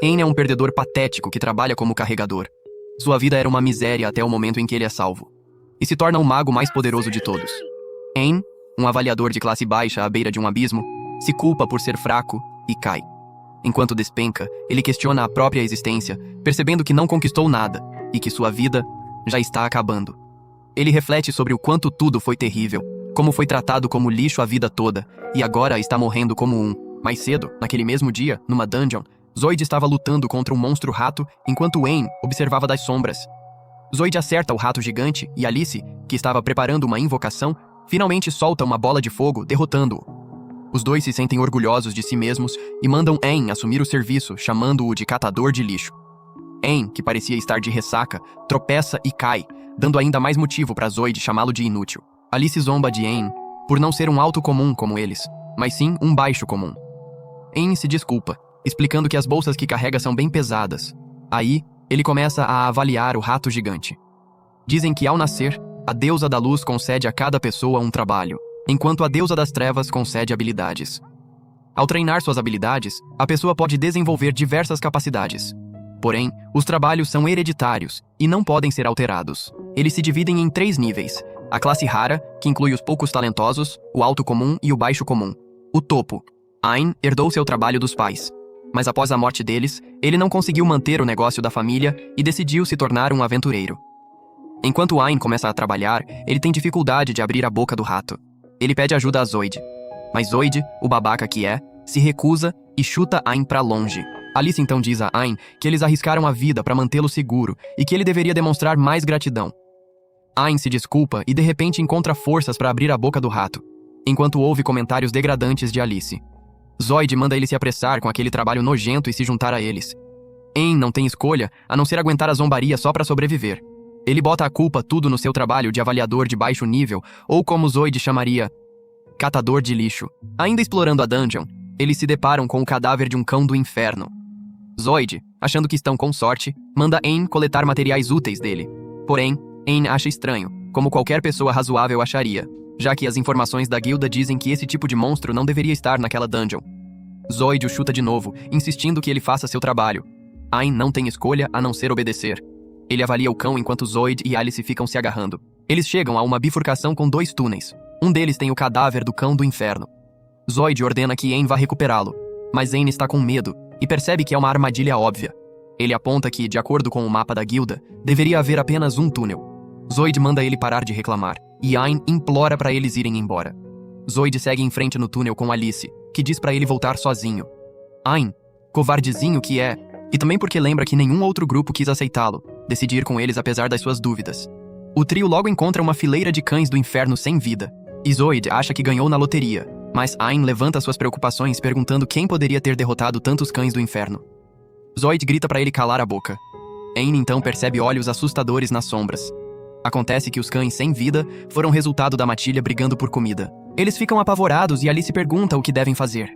Ain é um perdedor patético que trabalha como carregador. Sua vida era uma miséria até o momento em que ele é salvo. E se torna o mago mais poderoso de todos. Ain, um avaliador de classe baixa à beira de um abismo, se culpa por ser fraco e cai. Enquanto despenca, ele questiona a própria existência, percebendo que não conquistou nada e que sua vida já está acabando. Ele reflete sobre o quanto tudo foi terrível, como foi tratado como lixo a vida toda, e agora está morrendo como um. Mais cedo, naquele mesmo dia, numa dungeon, Zoid estava lutando contra um monstro rato enquanto Ain observava das sombras. Zoid acerta o rato gigante e Alice, que estava preparando uma invocação, finalmente solta uma bola de fogo, derrotando-o. Os dois se sentem orgulhosos de si mesmos e mandam Ain assumir o serviço, chamando-o de catador de lixo. Ain, que parecia estar de ressaca, tropeça e cai, dando ainda mais motivo para Zoid chamá-lo de inútil. Alice zomba de Ain por não ser um alto comum como eles, mas sim um baixo comum. Ain se desculpa, explicando que as bolsas que carrega são bem pesadas. Aí, ele começa a avaliar o rato gigante. Dizem que ao nascer, a deusa da luz concede a cada pessoa um trabalho, enquanto a deusa das trevas concede habilidades. Ao treinar suas habilidades, a pessoa pode desenvolver diversas capacidades. Porém, os trabalhos são hereditários e não podem ser alterados. Eles se dividem em 3 níveis: a classe rara, que inclui os poucos talentosos, o alto comum e o baixo comum. O topo. Ain herdou seu trabalho dos pais. Mas após a morte deles, ele não conseguiu manter o negócio da família e decidiu se tornar um aventureiro. Enquanto Ain começa a trabalhar, ele tem dificuldade de abrir a boca do rato. Ele pede ajuda a Zoid. Mas Zoid, o babaca que é, se recusa e chuta Ain pra longe. Alice então diz a Ain que eles arriscaram a vida para mantê-lo seguro e que ele deveria demonstrar mais gratidão. Ain se desculpa e de repente encontra forças para abrir a boca do rato, enquanto ouve comentários degradantes de Alice. Zoid manda ele se apressar com aquele trabalho nojento e se juntar a eles. Ain não tem escolha a não ser aguentar a zombaria só para sobreviver. Ele bota a culpa tudo no seu trabalho de avaliador de baixo nível, ou como Zoid chamaria, catador de lixo. Ainda explorando a dungeon, eles se deparam com o cadáver de um cão do inferno. Zoid, achando que estão com sorte, manda Ain coletar materiais úteis dele. Porém, Ain acha estranho, como qualquer pessoa razoável acharia, já que as informações da guilda dizem que esse tipo de monstro não deveria estar naquela dungeon. Zoid o chuta de novo, insistindo que ele faça seu trabalho. Ain não tem escolha a não ser obedecer. Ele avalia o cão enquanto Zoid e Alice ficam se agarrando. Eles chegam a uma bifurcação com 2 túneis. Um deles tem o cadáver do cão do inferno. Zoid ordena que Ain vá recuperá-lo, mas Ain está com medo e percebe que é uma armadilha óbvia. Ele aponta que, de acordo com o mapa da guilda, deveria haver apenas um túnel. Zoid manda ele parar de reclamar, e Ain implora para eles irem embora. Zoid segue em frente no túnel com Alice, que diz para ele voltar sozinho. Ain, covardezinho que é, e também porque lembra que nenhum outro grupo quis aceitá-lo, decide ir com eles apesar das suas dúvidas. O trio logo encontra uma fileira de cães do inferno sem vida, e Zoid acha que ganhou na loteria, mas Ain levanta suas preocupações perguntando quem poderia ter derrotado tantos cães do inferno. Zoid grita para ele calar a boca. Ain então percebe olhos assustadores nas sombras. Acontece que os cães sem vida foram resultado da matilha brigando por comida. Eles ficam apavorados e Alice pergunta o que devem fazer.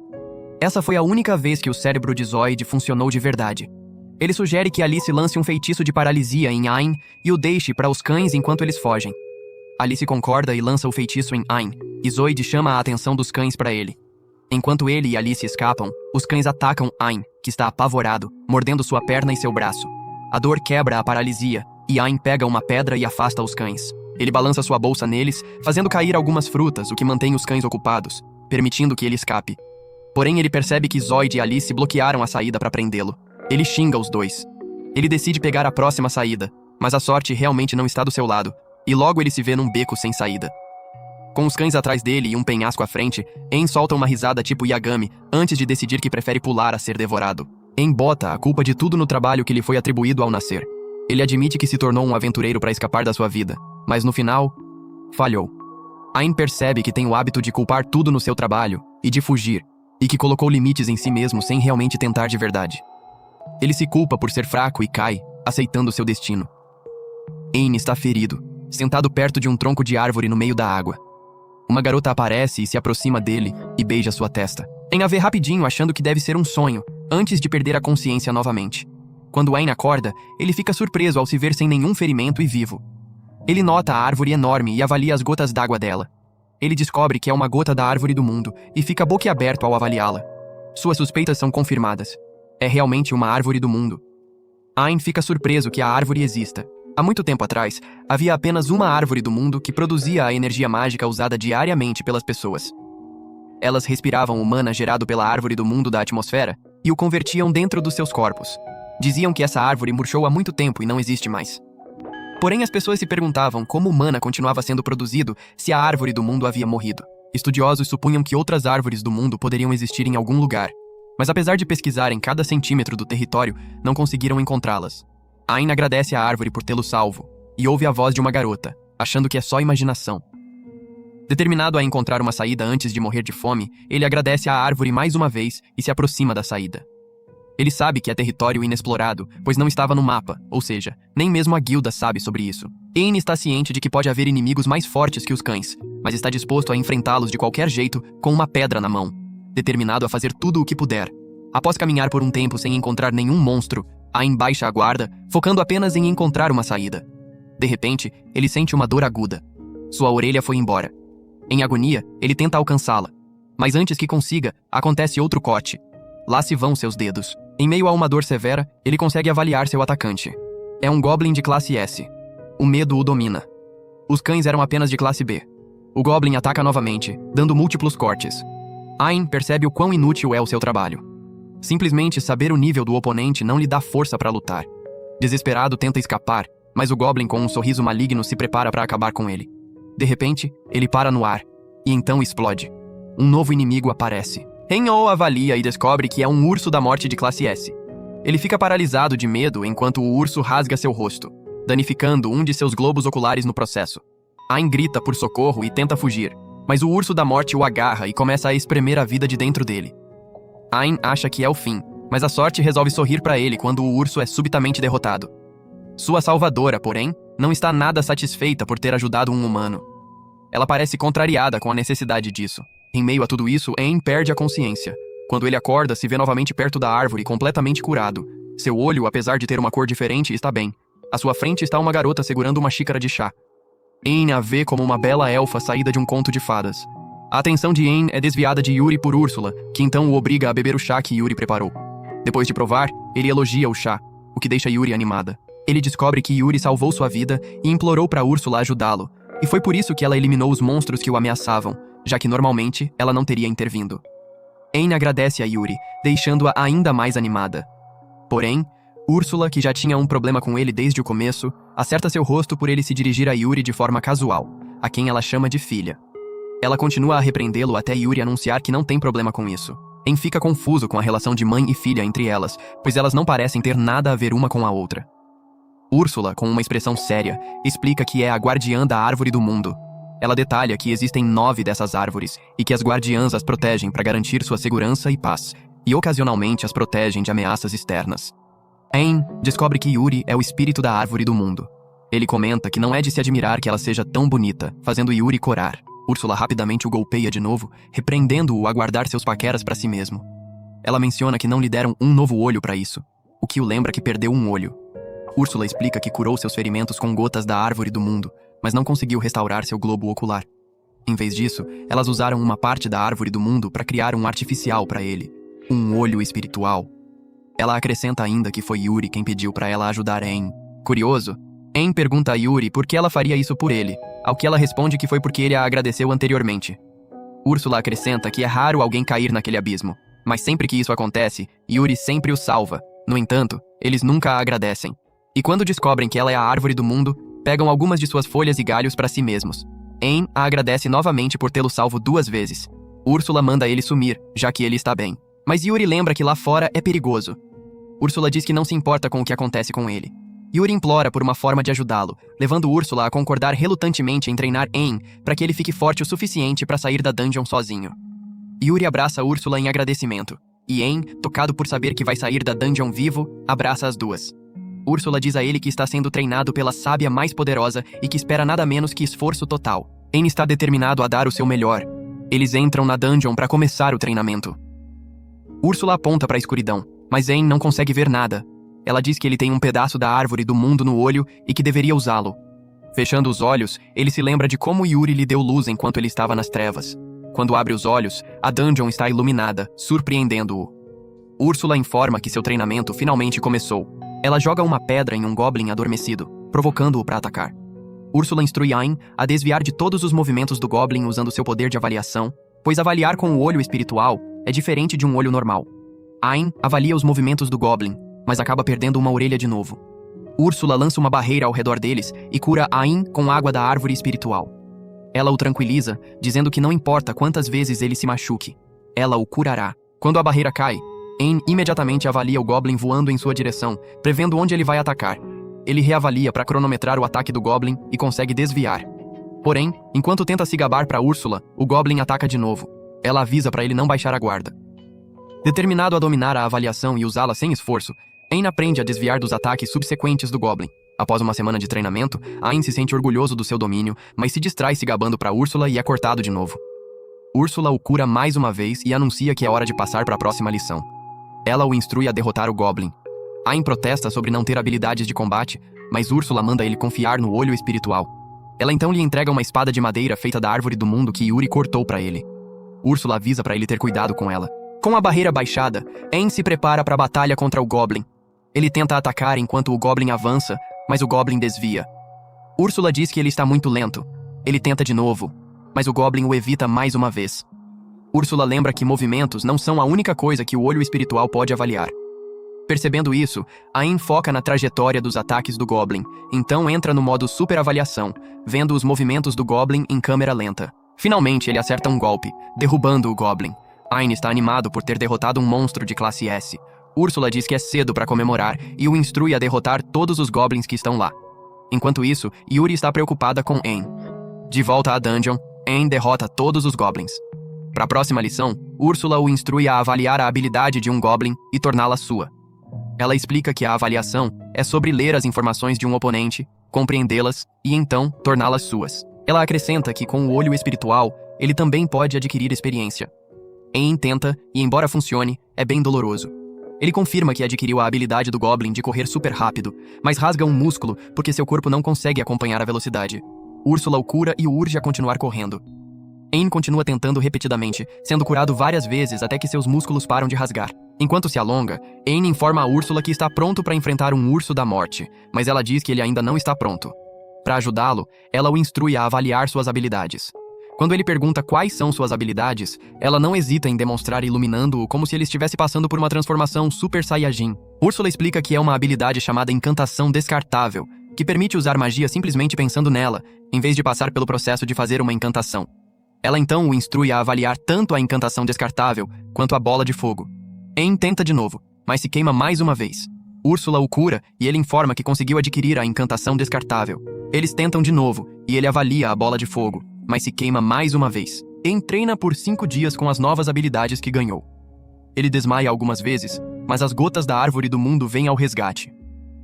Essa foi a única vez que o cérebro de Zoid funcionou de verdade. Ele sugere que Alice lance um feitiço de paralisia em Ain e o deixe para os cães enquanto eles fogem. Alice concorda e lança o feitiço em Ain, e Zoid chama a atenção dos cães para ele. Enquanto ele e Alice escapam, os cães atacam Ain, que está apavorado, mordendo sua perna e seu braço. A dor quebra a paralisia, e Ain pega uma pedra e afasta os cães. Ele balança sua bolsa neles, fazendo cair algumas frutas, o que mantém os cães ocupados, permitindo que ele escape. Porém, ele percebe que Zoid e Alice bloquearam a saída para prendê-lo. Ele xinga os dois. Ele decide pegar a próxima saída, mas a sorte realmente não está do seu lado, e logo ele se vê num beco sem saída. Com os cães atrás dele e um penhasco à frente, Ain solta uma risada tipo Yagami, antes de decidir que prefere pular a ser devorado. Ain bota a culpa de tudo no trabalho que lhe foi atribuído ao nascer. Ele admite que se tornou um aventureiro para escapar da sua vida, mas no final, falhou. Ain percebe que tem o hábito de culpar tudo no seu trabalho e de fugir, e que colocou limites em si mesmo sem realmente tentar de verdade. Ele se culpa por ser fraco e cai, aceitando seu destino. Ain está ferido, sentado perto de um tronco de árvore no meio da água. Uma garota aparece e se aproxima dele e beija sua testa. Ain a vê rapidinho achando que deve ser um sonho, antes de perder a consciência novamente. Quando Ain acorda, ele fica surpreso ao se ver sem nenhum ferimento e vivo. Ele nota a árvore enorme e avalia as gotas d'água dela. Ele descobre que é uma gota da árvore do mundo e fica boquiaberto ao avaliá-la. Suas suspeitas são confirmadas. É realmente uma árvore do mundo. Ayn fica surpreso que a árvore exista. Há muito tempo atrás, havia apenas uma árvore do mundo que produzia a energia mágica usada diariamente pelas pessoas. Elas respiravam o mana gerado pela árvore do mundo da atmosfera e o convertiam dentro dos seus corpos. Diziam que essa árvore murchou há muito tempo e não existe mais. Porém, as pessoas se perguntavam como o mana continuava sendo produzido se a árvore do mundo havia morrido. Estudiosos supunham que outras árvores do mundo poderiam existir em algum lugar, mas apesar de pesquisarem cada centímetro do território, não conseguiram encontrá-las. Ayn agradece à árvore por tê-lo salvo e ouve a voz de uma garota, achando que é só imaginação. Determinado a encontrar uma saída antes de morrer de fome, ele agradece à árvore mais uma vez e se aproxima da saída. Ele sabe que é território inexplorado, pois não estava no mapa, ou seja, nem mesmo a guilda sabe sobre isso. Ayn está ciente de que pode haver inimigos mais fortes que os cães, mas está disposto a enfrentá-los de qualquer jeito com uma pedra na mão, determinado a fazer tudo o que puder. Após caminhar por um tempo sem encontrar nenhum monstro, Ayn baixa a guarda, focando apenas em encontrar uma saída. De repente, ele sente uma dor aguda. Sua orelha foi embora. Em agonia, ele tenta alcançá-la. Mas antes que consiga, acontece outro corte. Lá se vão seus dedos. Em meio a uma dor severa, ele consegue avaliar seu atacante. É um Goblin de classe S. O medo o domina. Os cães eram apenas de classe B. O Goblin ataca novamente, dando múltiplos cortes. Ayn percebe o quão inútil é o seu trabalho. Simplesmente saber o nível do oponente não lhe dá força para lutar. Desesperado, tenta escapar, mas o Goblin com um sorriso maligno se prepara para acabar com ele. De repente, ele para no ar, e então explode. Um novo inimigo aparece. Ayn o avalia e descobre que é um urso da morte de classe S. Ele fica paralisado de medo enquanto o urso rasga seu rosto, danificando um de seus globos oculares no processo. Ayn grita por socorro e tenta fugir, mas o urso da morte o agarra e começa a espremer a vida de dentro dele. Ayn acha que é o fim, mas a sorte resolve sorrir para ele quando o urso é subitamente derrotado. Sua salvadora, porém, não está nada satisfeita por ter ajudado um humano. Ela parece contrariada com a necessidade disso. Em meio a tudo isso, Ayn perde a consciência. Quando ele acorda, se vê novamente perto da árvore, completamente curado. Seu olho, apesar de ter uma cor diferente, está bem. À sua frente está uma garota segurando uma xícara de chá. Ayn a vê como uma bela elfa saída de um conto de fadas. A atenção de Ayn é desviada de Yuri por Úrsula, que então o obriga a beber o chá que Yuri preparou. Depois de provar, ele elogia o chá, o que deixa Yuri animada. Ele descobre que Yuri salvou sua vida e implorou para Úrsula ajudá-lo, e foi por isso que ela eliminou os monstros que o ameaçavam, já que normalmente ela não teria intervindo. Ayn agradece a Yuri, deixando-a ainda mais animada. Porém, Úrsula, que já tinha um problema com ele desde o começo, acerta seu rosto por ele se dirigir a Yuri de forma casual, a quem ela chama de filha. Ela continua a repreendê-lo até Yuri anunciar que não tem problema com isso. Ayn fica confuso com a relação de mãe e filha entre elas, pois elas não parecem ter nada a ver uma com a outra. Úrsula, com uma expressão séria, explica que é a guardiã da árvore do mundo. Ela detalha que existem 9 dessas árvores e que as guardiãs as protegem para garantir sua segurança e paz, e ocasionalmente as protegem de ameaças externas. Ayn descobre que Yuri é o espírito da árvore do mundo. Ele comenta que não é de se admirar que ela seja tão bonita, fazendo Yuri corar. Úrsula rapidamente o golpeia de novo, repreendendo-o a guardar seus paqueras para si mesmo. Ela menciona que não lhe deram um novo olho para isso, o que o lembra que perdeu um olho. Úrsula explica que curou seus ferimentos com gotas da árvore do mundo, mas não conseguiu restaurar seu globo ocular. Em vez disso, elas usaram uma parte da árvore do mundo para criar um artificial para ele, um olho espiritual. Ela acrescenta ainda que foi Yuri quem pediu para ela ajudar Ayn. Curioso, Ayn pergunta a Yuri por que ela faria isso por ele, ao que ela responde que foi porque ele a agradeceu anteriormente. Úrsula acrescenta que é raro alguém cair naquele abismo, mas sempre que isso acontece, Yuri sempre o salva. No entanto, eles nunca a agradecem. E quando descobrem que ela é a árvore do mundo, pegam algumas de suas folhas e galhos para si mesmos. Ayn a agradece novamente por tê-lo salvo 2 vezes. Úrsula manda ele sumir, já que ele está bem. Mas Yuri lembra que lá fora é perigoso. Úrsula diz que não se importa com o que acontece com ele. Yuri implora por uma forma de ajudá-lo, levando Úrsula a concordar relutantemente em treinar Ayn para que ele fique forte o suficiente para sair da dungeon sozinho. Yuri abraça Úrsula em agradecimento, e Ayn, tocado por saber que vai sair da dungeon vivo, abraça as duas. Úrsula diz a ele que está sendo treinado pela sábia mais poderosa e que espera nada menos que esforço total. Ayn está determinado a dar o seu melhor. Eles entram na dungeon para começar o treinamento. Úrsula aponta para a escuridão, mas Ayn não consegue ver nada. Ela diz que ele tem um pedaço da árvore do mundo no olho e que deveria usá-lo. Fechando os olhos, ele se lembra de como Yuri lhe deu luz enquanto ele estava nas trevas. Quando abre os olhos, a dungeon está iluminada, surpreendendo-o. Úrsula informa que seu treinamento finalmente começou. Ela joga uma pedra em um goblin adormecido, provocando-o para atacar. Úrsula instrui Ayn a desviar de todos os movimentos do goblin usando seu poder de avaliação, pois avaliar com o olho espiritual é diferente de um olho normal. Ayn avalia os movimentos do goblin, mas acaba perdendo uma orelha de novo. Úrsula lança uma barreira ao redor deles e cura Ayn com água da árvore espiritual. Ela o tranquiliza, dizendo que não importa quantas vezes ele se machuque, ela o curará. Quando a barreira cai, Ayn imediatamente avalia o goblin voando em sua direção, prevendo onde ele vai atacar. Ele reavalia para cronometrar o ataque do goblin e consegue desviar. Porém, enquanto tenta se gabar para Úrsula, o goblin ataca de novo. Ela avisa para ele não baixar a guarda. Determinado a dominar a avaliação e usá-la sem esforço, Ayn aprende a desviar dos ataques subsequentes do goblin. Após uma semana de treinamento, Ayn se sente orgulhoso do seu domínio, mas se distrai se gabando para Úrsula e é cortado de novo. Úrsula o cura mais uma vez e anuncia que é hora de passar para a próxima lição. Ela o instrui a derrotar o goblin. Ayn protesta sobre não ter habilidades de combate, mas Úrsula manda ele confiar no olho espiritual. Ela então lhe entrega uma espada de madeira feita da árvore do mundo que Yuri cortou para ele. Úrsula avisa para ele ter cuidado com ela. Com a barreira baixada, Ayn se prepara para a batalha contra o goblin. Ele tenta atacar enquanto o goblin avança, mas o goblin desvia. Úrsula diz que ele está muito lento. Ele tenta de novo, mas o goblin o evita mais uma vez. Úrsula lembra que movimentos não são a única coisa que o olho espiritual pode avaliar. Percebendo isso, Ayn foca na trajetória dos ataques do goblin, então entra no modo superavaliação, vendo os movimentos do goblin em câmera lenta. Finalmente ele acerta um golpe, derrubando o goblin. Ayn está animado por ter derrotado um monstro de classe S. Úrsula diz que é cedo para comemorar e o instrui a derrotar todos os goblins que estão lá. Enquanto isso, Yuri está preocupada com Ayn. De volta à dungeon, Ayn derrota todos os goblins. Para a próxima lição, Úrsula o instrui a avaliar a habilidade de um goblin e torná-la sua. Ela explica que a avaliação é sobre ler as informações de um oponente, compreendê-las e então torná-las suas. Ela acrescenta que com o olho espiritual, ele também pode adquirir experiência. Ayn tenta, e embora funcione, é bem doloroso. Ele confirma que adquiriu a habilidade do goblin de correr super rápido, mas rasga um músculo porque seu corpo não consegue acompanhar a velocidade. Úrsula o cura e o urge a continuar correndo. Ayn continua tentando repetidamente, sendo curado várias vezes até que seus músculos param de rasgar. Enquanto se alonga, Ayn informa a Úrsula que está pronto para enfrentar um urso da morte, mas ela diz que ele ainda não está pronto. Para ajudá-lo, ela o instrui a avaliar suas habilidades. Quando ele pergunta quais são suas habilidades, ela não hesita em demonstrar iluminando-o como se ele estivesse passando por uma transformação Super Saiyajin. Úrsula explica que é uma habilidade chamada Encantação Descartável, que permite usar magia simplesmente pensando nela, em vez de passar pelo processo de fazer uma encantação. Ela então o instrui a avaliar tanto a encantação descartável quanto a bola de fogo. Ayn tenta de novo, mas se queima mais uma vez. Úrsula o cura e ele informa que conseguiu adquirir a encantação descartável. Eles tentam de novo e ele avalia a bola de fogo, mas se queima mais uma vez. Ayn treina por 5 dias com as novas habilidades que ganhou. Ele desmaia algumas vezes, mas as gotas da árvore do mundo vêm ao resgate.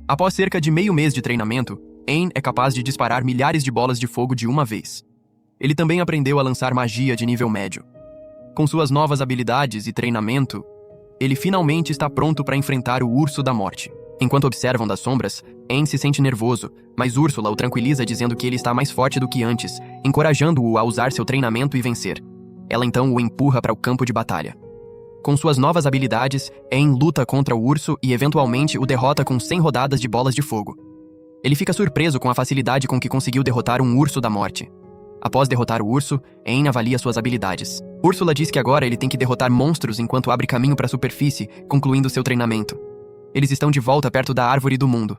Após cerca de meio mês de treinamento, Ayn é capaz de disparar milhares de bolas de fogo de uma vez. Ele também aprendeu a lançar magia de nível médio. Com suas novas habilidades e treinamento, ele finalmente está pronto para enfrentar o Urso da Morte. Enquanto observam das sombras, Ayn se sente nervoso, mas Úrsula o tranquiliza dizendo que ele está mais forte do que antes, encorajando-o a usar seu treinamento e vencer. Ela então o empurra para o campo de batalha. Com suas novas habilidades, Ayn luta contra o urso e eventualmente o derrota com 100 rodadas de bolas de fogo. Ele fica surpreso com a facilidade com que conseguiu derrotar um Urso da Morte. Após derrotar o urso, Ayn avalia suas habilidades. Úrsula diz que agora ele tem que derrotar monstros enquanto abre caminho para a superfície, concluindo seu treinamento. Eles estão de volta perto da árvore do mundo.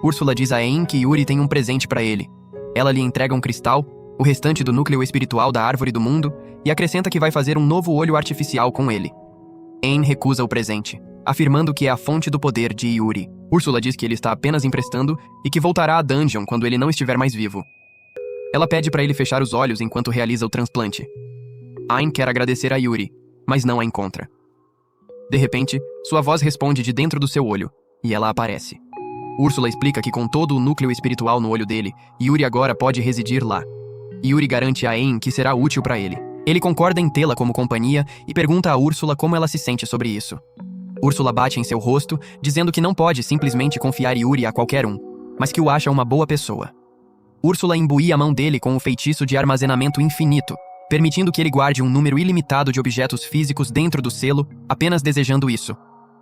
Úrsula diz a Ayn que Yuri tem um presente para ele. Ela lhe entrega um cristal, o restante do núcleo espiritual da árvore do mundo, e acrescenta que vai fazer um novo olho artificial com ele. Ayn recusa o presente, afirmando que é a fonte do poder de Yuri. Úrsula diz que ele está apenas emprestando e que voltará à dungeon quando ele não estiver mais vivo. Ela pede para ele fechar os olhos enquanto realiza o transplante. Ayn quer agradecer a Yuri, mas não a encontra. De repente, sua voz responde de dentro do seu olho, e ela aparece. Úrsula explica que com todo o núcleo espiritual no olho dele, Yuri agora pode residir lá. Yuri garante a Ayn que será útil para ele. Ele concorda em tê-la como companhia e pergunta a Úrsula como ela se sente sobre isso. Úrsula bate em seu rosto, dizendo que não pode simplesmente confiar Yuri a qualquer um, mas que o acha uma boa pessoa. Úrsula imbuía a mão dele com o feitiço de armazenamento infinito, permitindo que ele guarde um número ilimitado de objetos físicos dentro do selo, apenas desejando isso.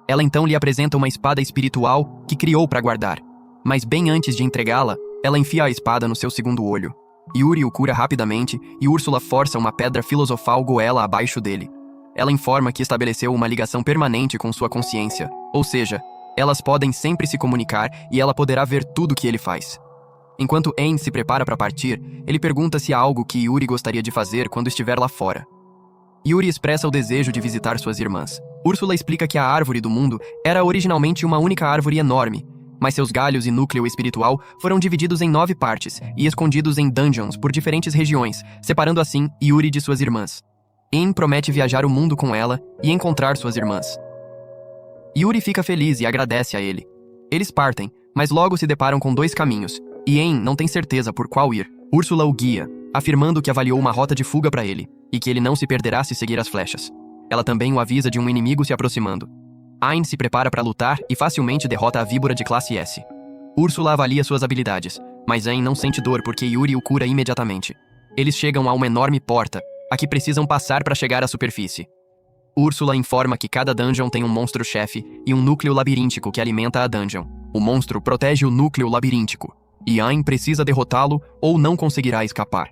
Ela então lhe apresenta uma espada espiritual que criou para guardar. Mas bem antes de entregá-la, ela enfia a espada no seu segundo olho. Yuri o cura rapidamente e Úrsula força uma pedra filosofal goela abaixo dele. Ela informa que estabeleceu uma ligação permanente com sua consciência, ou seja, elas podem sempre se comunicar e ela poderá ver tudo o que ele faz. Enquanto Aang se prepara para partir, ele pergunta se há algo que Yuri gostaria de fazer quando estiver lá fora. Yuri expressa o desejo de visitar suas irmãs. Úrsula explica que a árvore do mundo era originalmente uma única árvore enorme, mas seus galhos e núcleo espiritual foram divididos em 9 partes e escondidos em dungeons por diferentes regiões, separando assim Yuri de suas irmãs. Aang promete viajar o mundo com ela e encontrar suas irmãs. Yuri fica feliz e agradece a ele. Eles partem, mas logo se deparam com 2 caminhos, e Aang não tem certeza por qual ir. Úrsula o guia, afirmando que avaliou uma rota de fuga para ele, e que ele não se perderá se seguir as flechas. Ela também o avisa de um inimigo se aproximando. Aang se prepara para lutar e facilmente derrota a víbora de classe S. Úrsula avalia suas habilidades, mas Aang não sente dor porque Yuri o cura imediatamente. Eles chegam a uma enorme porta, a que precisam passar para chegar à superfície. Úrsula informa que cada dungeon tem um monstro-chefe e um núcleo labiríntico que alimenta a dungeon. O monstro protege o núcleo labiríntico, e Aang precisa derrotá-lo ou não conseguirá escapar.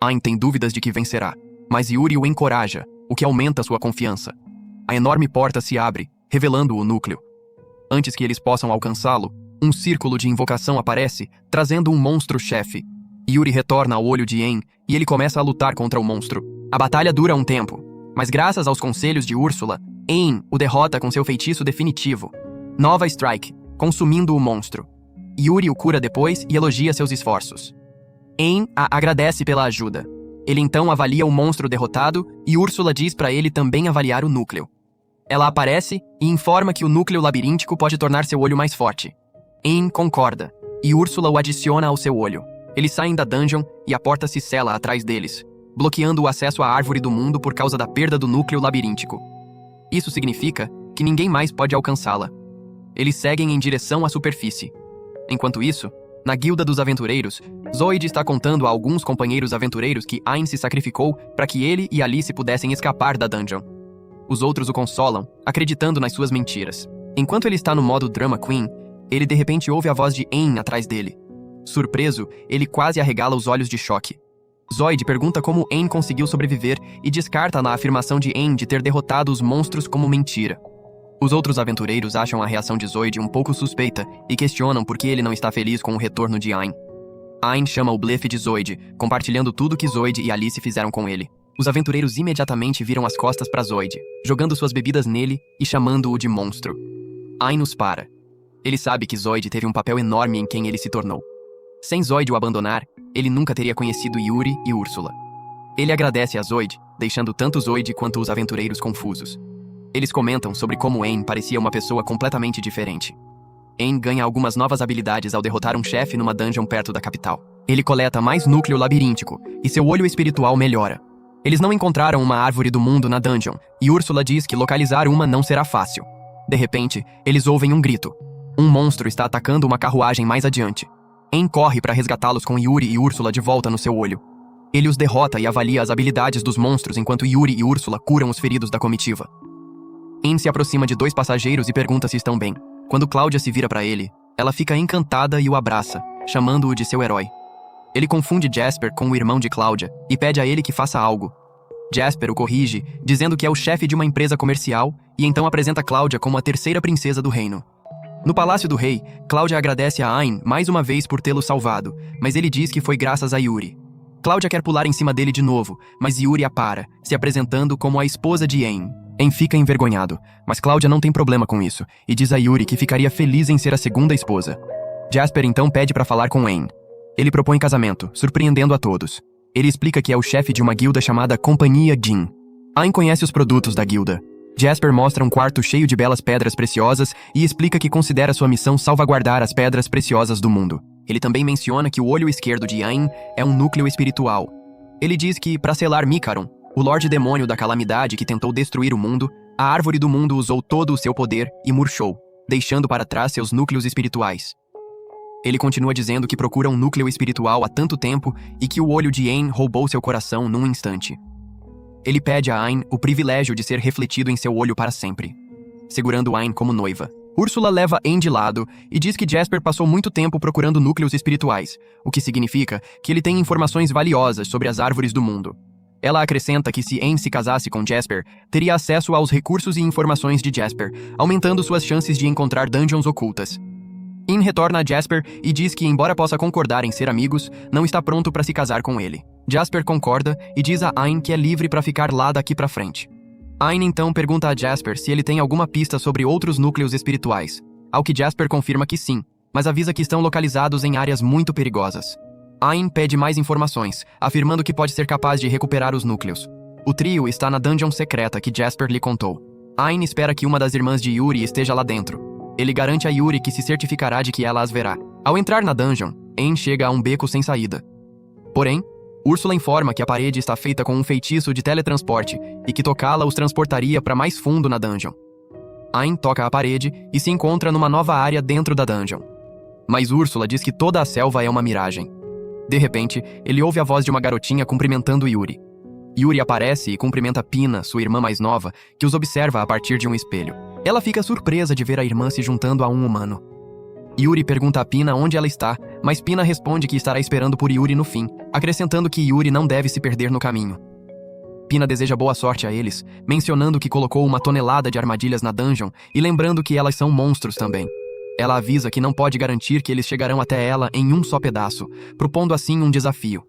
Aang tem dúvidas de que vencerá, mas Yuri o encoraja, o que aumenta sua confiança. A enorme porta se abre, revelando o núcleo. Antes que eles possam alcançá-lo, um círculo de invocação aparece, trazendo um monstro-chefe. Yuri retorna ao olho de Aang e ele começa a lutar contra o monstro. A batalha dura um tempo, mas graças aos conselhos de Úrsula, Aang o derrota com seu feitiço definitivo, Nova Strike, consumindo o monstro. Yuri o cura depois e elogia seus esforços. Aang a agradece pela ajuda. Ele então avalia o monstro derrotado e Úrsula diz para ele também avaliar o núcleo. Ela aparece e informa que o núcleo labiríntico pode tornar seu olho mais forte. Aang concorda, e Úrsula o adiciona ao seu olho. Eles saem da dungeon e a porta se sela atrás deles, bloqueando o acesso à árvore do mundo por causa da perda do núcleo labiríntico. Isso significa que ninguém mais pode alcançá-la. Eles seguem em direção à superfície. Enquanto isso, na Guilda dos Aventureiros, Zoid está contando a alguns companheiros aventureiros que Aang se sacrificou para que ele e Alice pudessem escapar da dungeon. Os outros o consolam, acreditando nas suas mentiras. Enquanto ele está no modo Drama Queen, ele de repente ouve a voz de Aang atrás dele. Surpreso, ele quase arregala os olhos de choque. Zoid pergunta como Aang conseguiu sobreviver e descarta na afirmação de Aang de ter derrotado os monstros como mentira. Os outros aventureiros acham a reação de Zoid um pouco suspeita e questionam por que ele não está feliz com o retorno de Aang. Aang chama o blefe de Zoid, compartilhando tudo que Zoid e Alice fizeram com ele. Os aventureiros imediatamente viram as costas para Zoid, jogando suas bebidas nele e chamando-o de monstro. Aang nos para. Ele sabe que Zoid teve um papel enorme em quem ele se tornou. Sem Zoid o abandonar, ele nunca teria conhecido Yuri e Úrsula. Ele agradece a Zoid, deixando tanto Zoid quanto os aventureiros confusos. Eles comentam sobre como Aang parecia uma pessoa completamente diferente. Aang ganha algumas novas habilidades ao derrotar um chefe numa dungeon perto da capital. Ele coleta mais núcleo labiríntico, e seu olho espiritual melhora. Eles não encontraram uma árvore do mundo na dungeon, e Úrsula diz que localizar uma não será fácil. De repente, eles ouvem um grito. Um monstro está atacando uma carruagem mais adiante. Aang corre para resgatá-los com Yuri e Úrsula de volta no seu olho. Ele os derrota e avalia as habilidades dos monstros enquanto Yuri e Úrsula curam os feridos da comitiva. Aang se aproxima de 2 passageiros e pergunta se estão bem. Quando Cláudia se vira para ele, ela fica encantada e o abraça, chamando-o de seu herói. Ele confunde Jasper com o irmão de Cláudia e pede a ele que faça algo. Jasper o corrige, dizendo que é o chefe de uma empresa comercial e então apresenta Cláudia como a 3ª princesa do reino. No palácio do rei, Cláudia agradece a Aang mais uma vez por tê-lo salvado, mas ele diz que foi graças a Yuri. Cláudia quer pular em cima dele de novo, mas Yuri a para, se apresentando como a esposa de Aang. Aang fica envergonhado, mas Cláudia não tem problema com isso, e diz a Yuri que ficaria feliz em ser a segunda esposa. Jasper então pede para falar com Aang. Ele propõe casamento, surpreendendo a todos. Ele explica que é o chefe de uma guilda chamada Companhia Jin. Aang conhece os produtos da guilda. Jasper mostra um quarto cheio de belas pedras preciosas e explica que considera sua missão salvaguardar as pedras preciosas do mundo. Ele também menciona que o olho esquerdo de Aang é um núcleo espiritual. Ele diz que, para selar Mikaron, o Lorde Demônio da Calamidade que tentou destruir o mundo, a Árvore do Mundo usou todo o seu poder e murchou, deixando para trás seus núcleos espirituais. Ele continua dizendo que procura um núcleo espiritual há tanto tempo e que o olho de Aang roubou seu coração num instante. Ele pede a Aang o privilégio de ser refletido em seu olho para sempre. segurando Ayn como noiva. Úrsula leva Ayn de lado e diz que Jasper passou muito tempo procurando núcleos espirituais, o que significa que ele tem informações valiosas sobre as árvores do mundo. Ela acrescenta que se Ayn se casasse com Jasper, teria acesso aos recursos e informações de Jasper, aumentando suas chances de encontrar dungeons ocultas. Ayn retorna a Jasper e diz que, embora possa concordar em ser amigos, não está pronto para se casar com ele. Jasper concorda e diz a Ayn que é livre para ficar lá daqui para frente. Ayn então pergunta a Jasper se ele tem alguma pista sobre outros núcleos espirituais, ao que Jasper confirma que sim, mas avisa que estão localizados em áreas muito perigosas. Ayn pede mais informações, afirmando que pode ser capaz de recuperar os núcleos. O trio está na dungeon secreta que Jasper lhe contou. Ayn espera que uma das irmãs de Yuri esteja lá dentro. Ele garante a Yuri que se certificará de que ela as verá. Ao entrar na dungeon, Ayn chega a um beco sem saída. Porém, Úrsula informa que a parede está feita com um feitiço de teletransporte e que tocá-la os transportaria para mais fundo na dungeon. Ayn toca a parede e se encontra numa nova área dentro da dungeon. Mas Úrsula diz que toda a selva é uma miragem. De repente, ele ouve a voz de uma garotinha cumprimentando Yuri. Yuri aparece e cumprimenta Pina, sua irmã mais nova, que os observa a partir de um espelho. Ela fica surpresa de ver a irmã se juntando a um humano. Yuri pergunta a Pina onde ela está, mas Pina responde que estará esperando por Yuri no fim, acrescentando que Yuri não deve se perder no caminho. Pina deseja boa sorte a eles, mencionando que colocou uma tonelada de armadilhas na dungeon e lembrando que elas são monstros também. Ela avisa que não pode garantir que eles chegarão até ela em um só pedaço, propondo assim um desafio.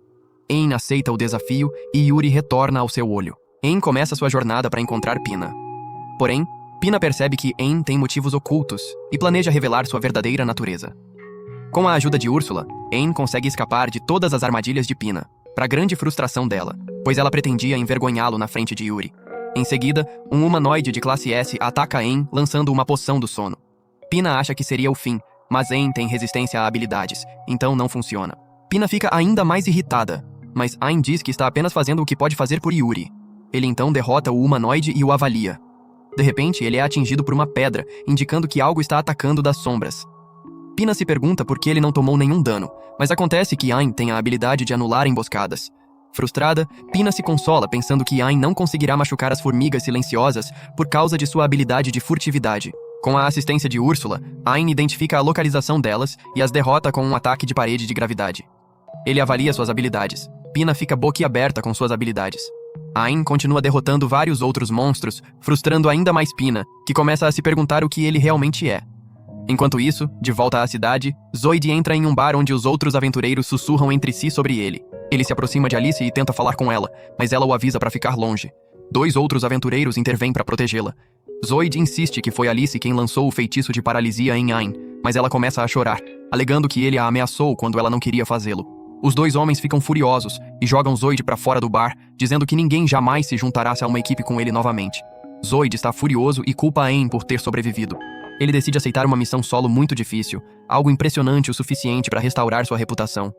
Ayn aceita o desafio e Yuri retorna ao seu olho. Ayn começa sua jornada para encontrar Pina. Porém, Pina percebe que Ayn tem motivos ocultos e planeja revelar sua verdadeira natureza. Com a ajuda de Úrsula, Ayn consegue escapar de todas as armadilhas de Pina, para grande frustração dela, pois ela pretendia envergonhá-lo na frente de Yuri. Em seguida, um humanoide de classe S ataca Ayn lançando uma poção do sono. Pina acha que seria o fim, mas Ayn tem resistência a habilidades, então não funciona. Pina fica ainda mais irritada, mas Ayn diz que está apenas fazendo o que pode fazer por Yuri. Ele então derrota o humanoide e o avalia. De repente, ele é atingido por uma pedra, indicando que algo está atacando das sombras. Pina se pergunta por que ele não tomou nenhum dano, mas acontece que Ayn tem a habilidade de anular emboscadas. Frustrada, Pina se consola pensando que Ayn não conseguirá machucar as formigas silenciosas por causa de sua habilidade de furtividade. Com a assistência de Úrsula, Ayn identifica a localização delas e as derrota com um ataque de parede de gravidade. Ele avalia suas habilidades. Pina fica boquiaberta com suas habilidades. Ayn continua derrotando vários outros monstros, frustrando ainda mais Pina, que começa a se perguntar o que ele realmente é. Enquanto isso, de volta à cidade, Zoid entra em um bar onde os outros aventureiros sussurram entre si sobre ele. Ele se aproxima de Alice e tenta falar com ela, mas ela o avisa para ficar longe. 2 outros aventureiros intervêm para protegê-la. Zoid insiste que foi Alice quem lançou o feitiço de paralisia em Ayn, mas ela começa a chorar, alegando que ele a ameaçou quando ela não queria fazê-lo. Os 2 homens ficam furiosos e jogam Zoid para fora do bar, dizendo que ninguém jamais se juntará a uma equipe com ele novamente. Zoid está furioso e culpa Ayn por ter sobrevivido. Ele decide aceitar uma missão solo muito difícil, algo impressionante o suficiente para restaurar sua reputação.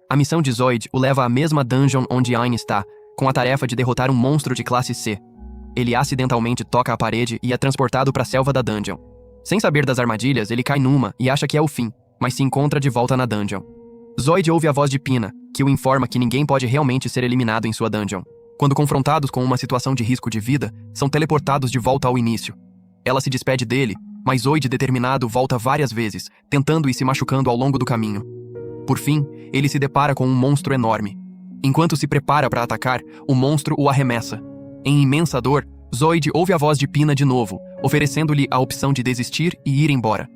A missão de Zoid o leva à mesma dungeon onde Ayn está, com a tarefa de derrotar um monstro de classe C. Ele acidentalmente toca a parede e é transportado para a selva da dungeon. Sem saber das armadilhas, ele cai numa e acha que é o fim, mas se encontra de volta na dungeon. Zoid ouve a voz de Pina, que o informa que ninguém pode realmente ser eliminado em sua dungeon. Quando confrontados com uma situação de risco de vida, são teleportados de volta ao início. Ela se despede dele, mas Zoid determinado volta várias vezes, tentando e se machucando ao longo do caminho. Por fim, ele se depara com um monstro enorme. Enquanto se prepara para atacar, o monstro o arremessa. Em imensa dor, Zoid ouve a voz de Pina de novo, oferecendo-lhe a opção de desistir e ir embora.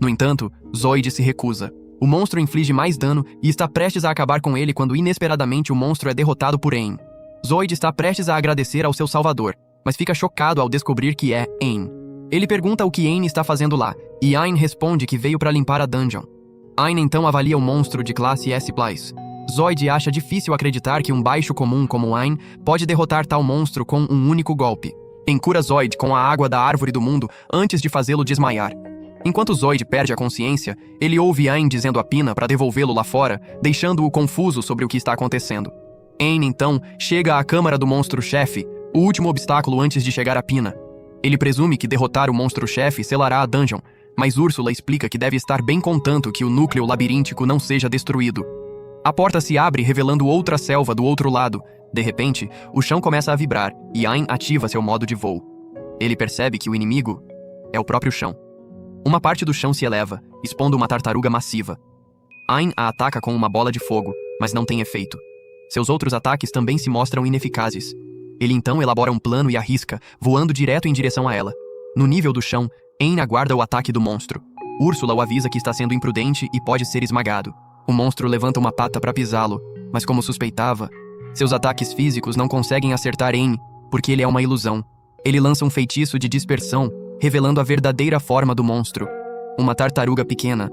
No entanto, Zoid se recusa. O monstro inflige mais dano e está prestes a acabar com ele quando inesperadamente o monstro é derrotado por Ayn. Zoid está prestes a agradecer ao seu salvador, mas fica chocado ao descobrir que é Ayn. Ele pergunta o que Ayn está fazendo lá, e Ayn responde que veio para limpar a dungeon. Ayn então avalia o monstro de classe S+. Zoid acha difícil acreditar que um baixo comum como Ayn pode derrotar tal monstro com um único golpe. Ayn cura Zoid com a água da árvore do mundo antes de fazê-lo desmaiar. Enquanto Zoid perde a consciência, ele ouve Ayn dizendo a Pina para devolvê-lo lá fora, deixando-o confuso sobre o que está acontecendo. Ayn, então, chega à câmara do monstro-chefe, o último obstáculo antes de chegar a Pina. Ele presume que derrotar o monstro-chefe selará a dungeon, mas Úrsula explica que deve estar bem contanto que o núcleo labiríntico não seja destruído. A porta se abre revelando outra selva do outro lado. De repente, o chão começa a vibrar e Ayn ativa seu modo de voo. Ele percebe que o inimigo é o próprio chão. Uma parte do chão se eleva, expondo uma tartaruga massiva. Ayn a ataca com uma bola de fogo, mas não tem efeito. Seus outros ataques também se mostram ineficazes. Ele então elabora um plano e arrisca, voando direto em direção a ela. No nível do chão, Ayn aguarda o ataque do monstro. Úrsula o avisa que está sendo imprudente e pode ser esmagado. O monstro levanta uma pata para pisá-lo, mas como suspeitava, seus ataques físicos não conseguem acertar Ayn, porque ele é uma ilusão. Ele lança um feitiço de dispersão, revelando a verdadeira forma do monstro. Uma tartaruga pequena.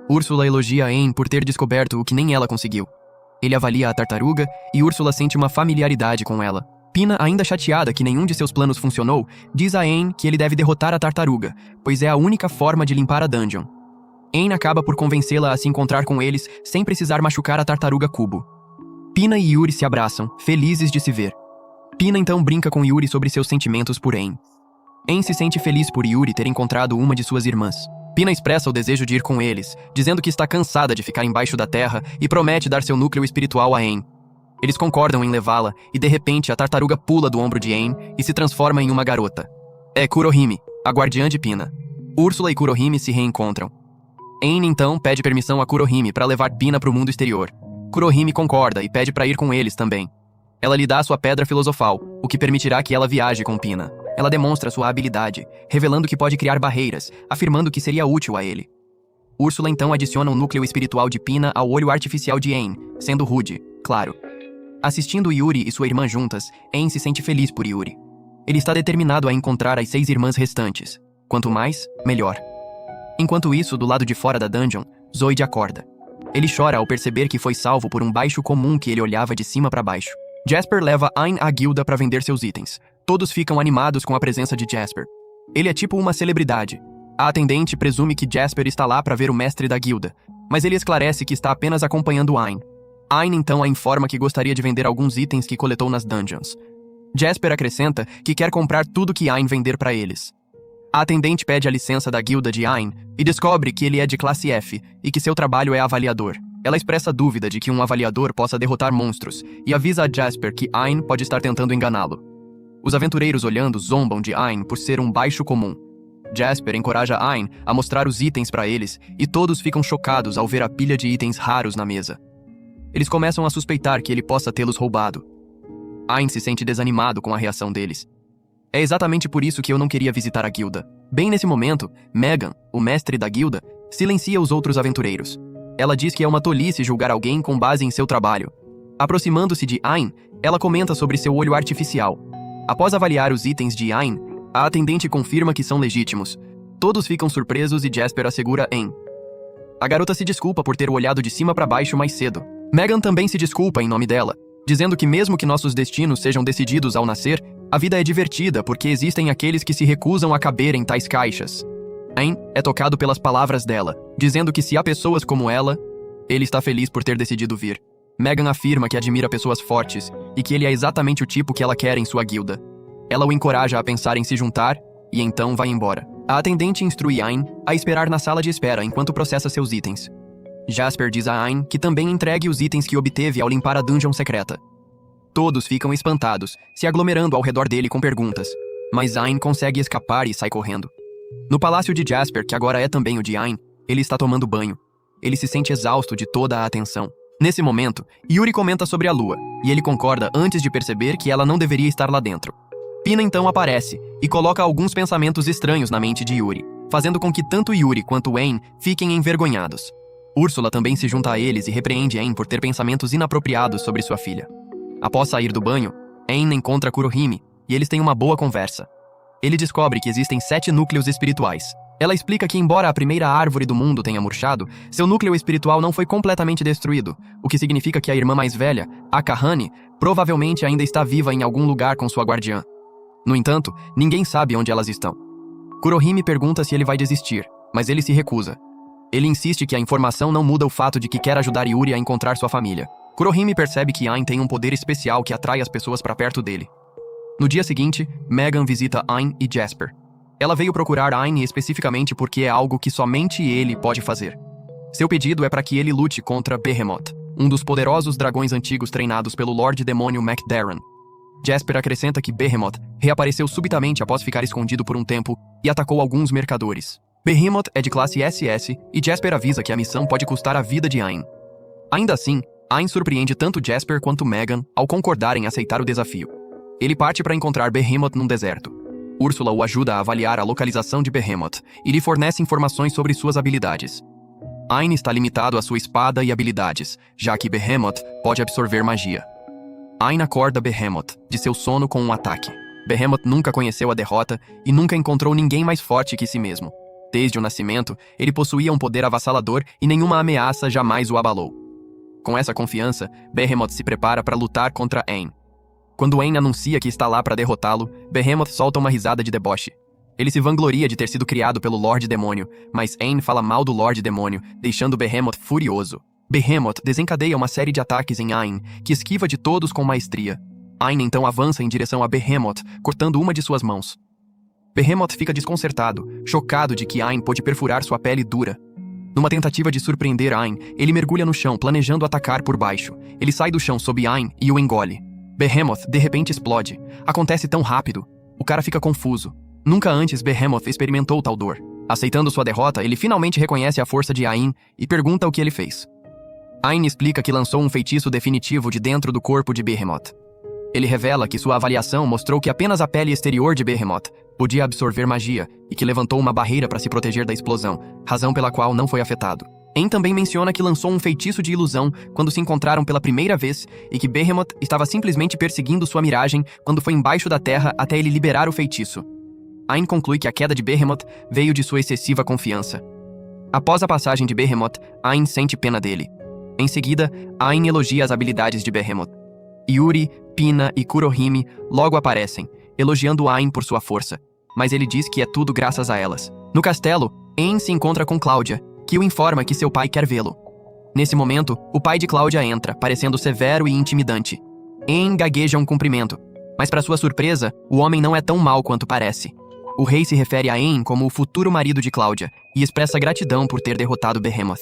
Úrsula elogia Ayn por ter descoberto o que nem ela conseguiu. Ele avalia a tartaruga e Úrsula sente uma familiaridade com ela. Pina, ainda chateada que nenhum de seus planos funcionou, diz a Ayn que ele deve derrotar a tartaruga, pois é a única forma de limpar a dungeon. Ayn acaba por convencê-la a se encontrar com eles sem precisar machucar a tartaruga cubo. Pina e Yuri se abraçam, felizes de se ver. Pina então brinca com Yuri sobre seus sentimentos por Ayn. Ayn se sente feliz por Yuri ter encontrado uma de suas irmãs. Pina expressa o desejo de ir com eles, dizendo que está cansada de ficar embaixo da terra e promete dar seu núcleo espiritual a Ayn. Eles concordam em levá-la e de repente a tartaruga pula do ombro de Ayn e se transforma em uma garota. É Kurohime, a guardiã de Pina. Úrsula e Kurohime se reencontram. Ayn então pede permissão a Kurohime para levar Pina para o mundo exterior. Kurohime concorda e pede para ir com eles também. Ela lhe dá sua pedra filosofal, o que permitirá que ela viaje com Pina. Ela demonstra sua habilidade, revelando que pode criar barreiras, afirmando que seria útil a ele. Úrsula então adiciona o núcleo espiritual de Pina ao olho artificial de Ayn, sendo rude, claro. Assistindo Yuri e sua irmã juntas, Ayn se sente feliz por Yuri. Ele está determinado a encontrar as 6 irmãs restantes. Quanto mais, melhor. Enquanto isso, do lado de fora da dungeon, Zoid acorda. Ele chora ao perceber que foi salvo por um baixo comum que ele olhava de cima para baixo. Jasper leva Ayn à guilda para vender seus itens. Todos ficam animados com a presença de Jasper. Ele é tipo uma celebridade. A atendente presume que Jasper está lá para ver o mestre da guilda, mas ele esclarece que está apenas acompanhando Ayn. Ayn então a informa que gostaria de vender alguns itens que coletou nas dungeons. Jasper acrescenta que quer comprar tudo que Ayn vender para eles. A atendente pede a licença da guilda de Ayn e descobre que ele é de classe F e que seu trabalho é avaliador. Ela expressa dúvida de que um avaliador possa derrotar monstros e avisa a Jasper que Ayn pode estar tentando enganá-lo. Os aventureiros olhando zombam de Ayn por ser um baixo comum. Jasper encoraja Ayn a mostrar os itens para eles e todos ficam chocados ao ver a pilha de itens raros na mesa. Eles começam a suspeitar que ele possa tê-los roubado. Ayn se sente desanimado com a reação deles. É exatamente por isso que eu não queria visitar a guilda. Bem nesse momento, Megan, o mestre da guilda, silencia os outros aventureiros. Ela diz que é uma tolice julgar alguém com base em seu trabalho. Aproximando-se de Ayn, ela comenta sobre seu olho artificial. Após avaliar os itens de Ayn, a atendente confirma que são legítimos. Todos ficam surpresos e Jasper assegura Ayn. A garota se desculpa por ter olhado de cima para baixo mais cedo. Megan também se desculpa em nome dela, dizendo que mesmo que nossos destinos sejam decididos ao nascer, a vida é divertida porque existem aqueles que se recusam a caber em tais caixas. Ayn é tocado pelas palavras dela, dizendo que se há pessoas como ela, ele está feliz por ter decidido vir. Megan afirma que admira pessoas fortes e que ele é exatamente o tipo que ela quer em sua guilda. Ela o encoraja a pensar em se juntar e então vai embora. A atendente instrui Ayn a esperar na sala de espera enquanto processa seus itens. Jasper diz a Ayn que também entregue os itens que obteve ao limpar a dungeon secreta. Todos ficam espantados, se aglomerando ao redor dele com perguntas, mas Ayn consegue escapar e sai correndo. No palácio de Jasper, que agora é também o de Ayn, ele está tomando banho. Ele se sente exausto de toda a atenção. Nesse momento, Yuri comenta sobre a lua, e ele concorda antes de perceber que ela não deveria estar lá dentro. Pina então aparece e coloca alguns pensamentos estranhos na mente de Yuri, fazendo com que tanto Yuri quanto Ayn fiquem envergonhados. Úrsula também se junta a eles e repreende Ayn por ter pensamentos inapropriados sobre sua filha. Após sair do banho, Ayn encontra Kurohime e eles têm uma boa conversa. Ele descobre que existem 7 núcleos espirituais. Ela explica que embora a primeira árvore do mundo tenha murchado, seu núcleo espiritual não foi completamente destruído, o que significa que a irmã mais velha, a Kahane, provavelmente ainda está viva em algum lugar com sua guardiã. No entanto, ninguém sabe onde elas estão. Kurohime pergunta se ele vai desistir, mas ele se recusa. Ele insiste que a informação não muda o fato de que quer ajudar Yuri a encontrar sua família. Kurohime percebe que Ayn tem um poder especial que atrai as pessoas para perto dele. No dia seguinte, Megan visita Ayn e Jasper. Ela veio procurar Ayn especificamente porque é algo que somente ele pode fazer. Seu pedido é para que ele lute contra Behemoth, um dos poderosos dragões antigos treinados pelo Lorde Demônio MacDarren. Jasper acrescenta que Behemoth reapareceu subitamente após ficar escondido por um tempo e atacou alguns mercadores. Behemoth é de classe SS e Jasper avisa que a missão pode custar a vida de Ayn. Ainda assim, Ayn surpreende tanto Jasper quanto Megan ao concordar em aceitar o desafio. Ele parte para encontrar Behemoth num deserto. Úrsula o ajuda a avaliar a localização de Behemoth e lhe fornece informações sobre suas habilidades. Ayn está limitado à sua espada e habilidades, já que Behemoth pode absorver magia. Ayn acorda Behemoth de seu sono com um ataque. Behemoth nunca conheceu a derrota e nunca encontrou ninguém mais forte que si mesmo. Desde o nascimento, ele possuía um poder avassalador e nenhuma ameaça jamais o abalou. Com essa confiança, Behemoth se prepara para lutar contra Ayn. Quando Ayn anuncia que está lá para derrotá-lo, Behemoth solta uma risada de deboche. Ele se vangloria de ter sido criado pelo Lorde Demônio, mas Ayn fala mal do Lorde Demônio, deixando Behemoth furioso. Behemoth desencadeia uma série de ataques em Ayn, que esquiva de todos com maestria. Ayn então avança em direção a Behemoth, cortando uma de suas mãos. Behemoth fica desconcertado, chocado de que Ayn pôde perfurar sua pele dura. Numa tentativa de surpreender Ayn, ele mergulha no chão, planejando atacar por baixo. Ele sai do chão sob Ayn e o engole. Behemoth de repente explode. Acontece tão rápido. O cara fica confuso. Nunca antes Behemoth experimentou tal dor. Aceitando sua derrota, ele finalmente reconhece a força de Ayn e pergunta o que ele fez. Ayn explica que lançou um feitiço definitivo de dentro do corpo de Behemoth. Ele revela que sua avaliação mostrou que apenas a pele exterior de Behemoth podia absorver magia e que levantou uma barreira para se proteger da explosão, razão pela qual não foi afetado. Ayn também menciona que lançou um feitiço de ilusão quando se encontraram pela primeira vez e que Behemoth estava simplesmente perseguindo sua miragem quando foi embaixo da terra até ele liberar o feitiço. Ayn conclui que a queda de Behemoth veio de sua excessiva confiança. Após a passagem de Behemoth, Ayn sente pena dele. Em seguida, Ayn elogia as habilidades de Behemoth. Yuri, Pina e Kurohime logo aparecem, elogiando Ayn por sua força, mas ele diz que é tudo graças a elas. No castelo, Ayn se encontra com Cláudia, que o informa que seu pai quer vê-lo. Nesse momento, o pai de Cláudia entra, parecendo severo e intimidante. Ayn gagueja um cumprimento, mas para sua surpresa, o homem não é tão mau quanto parece. O rei se refere a Ayn como o futuro marido de Cláudia e expressa gratidão por ter derrotado Behemoth.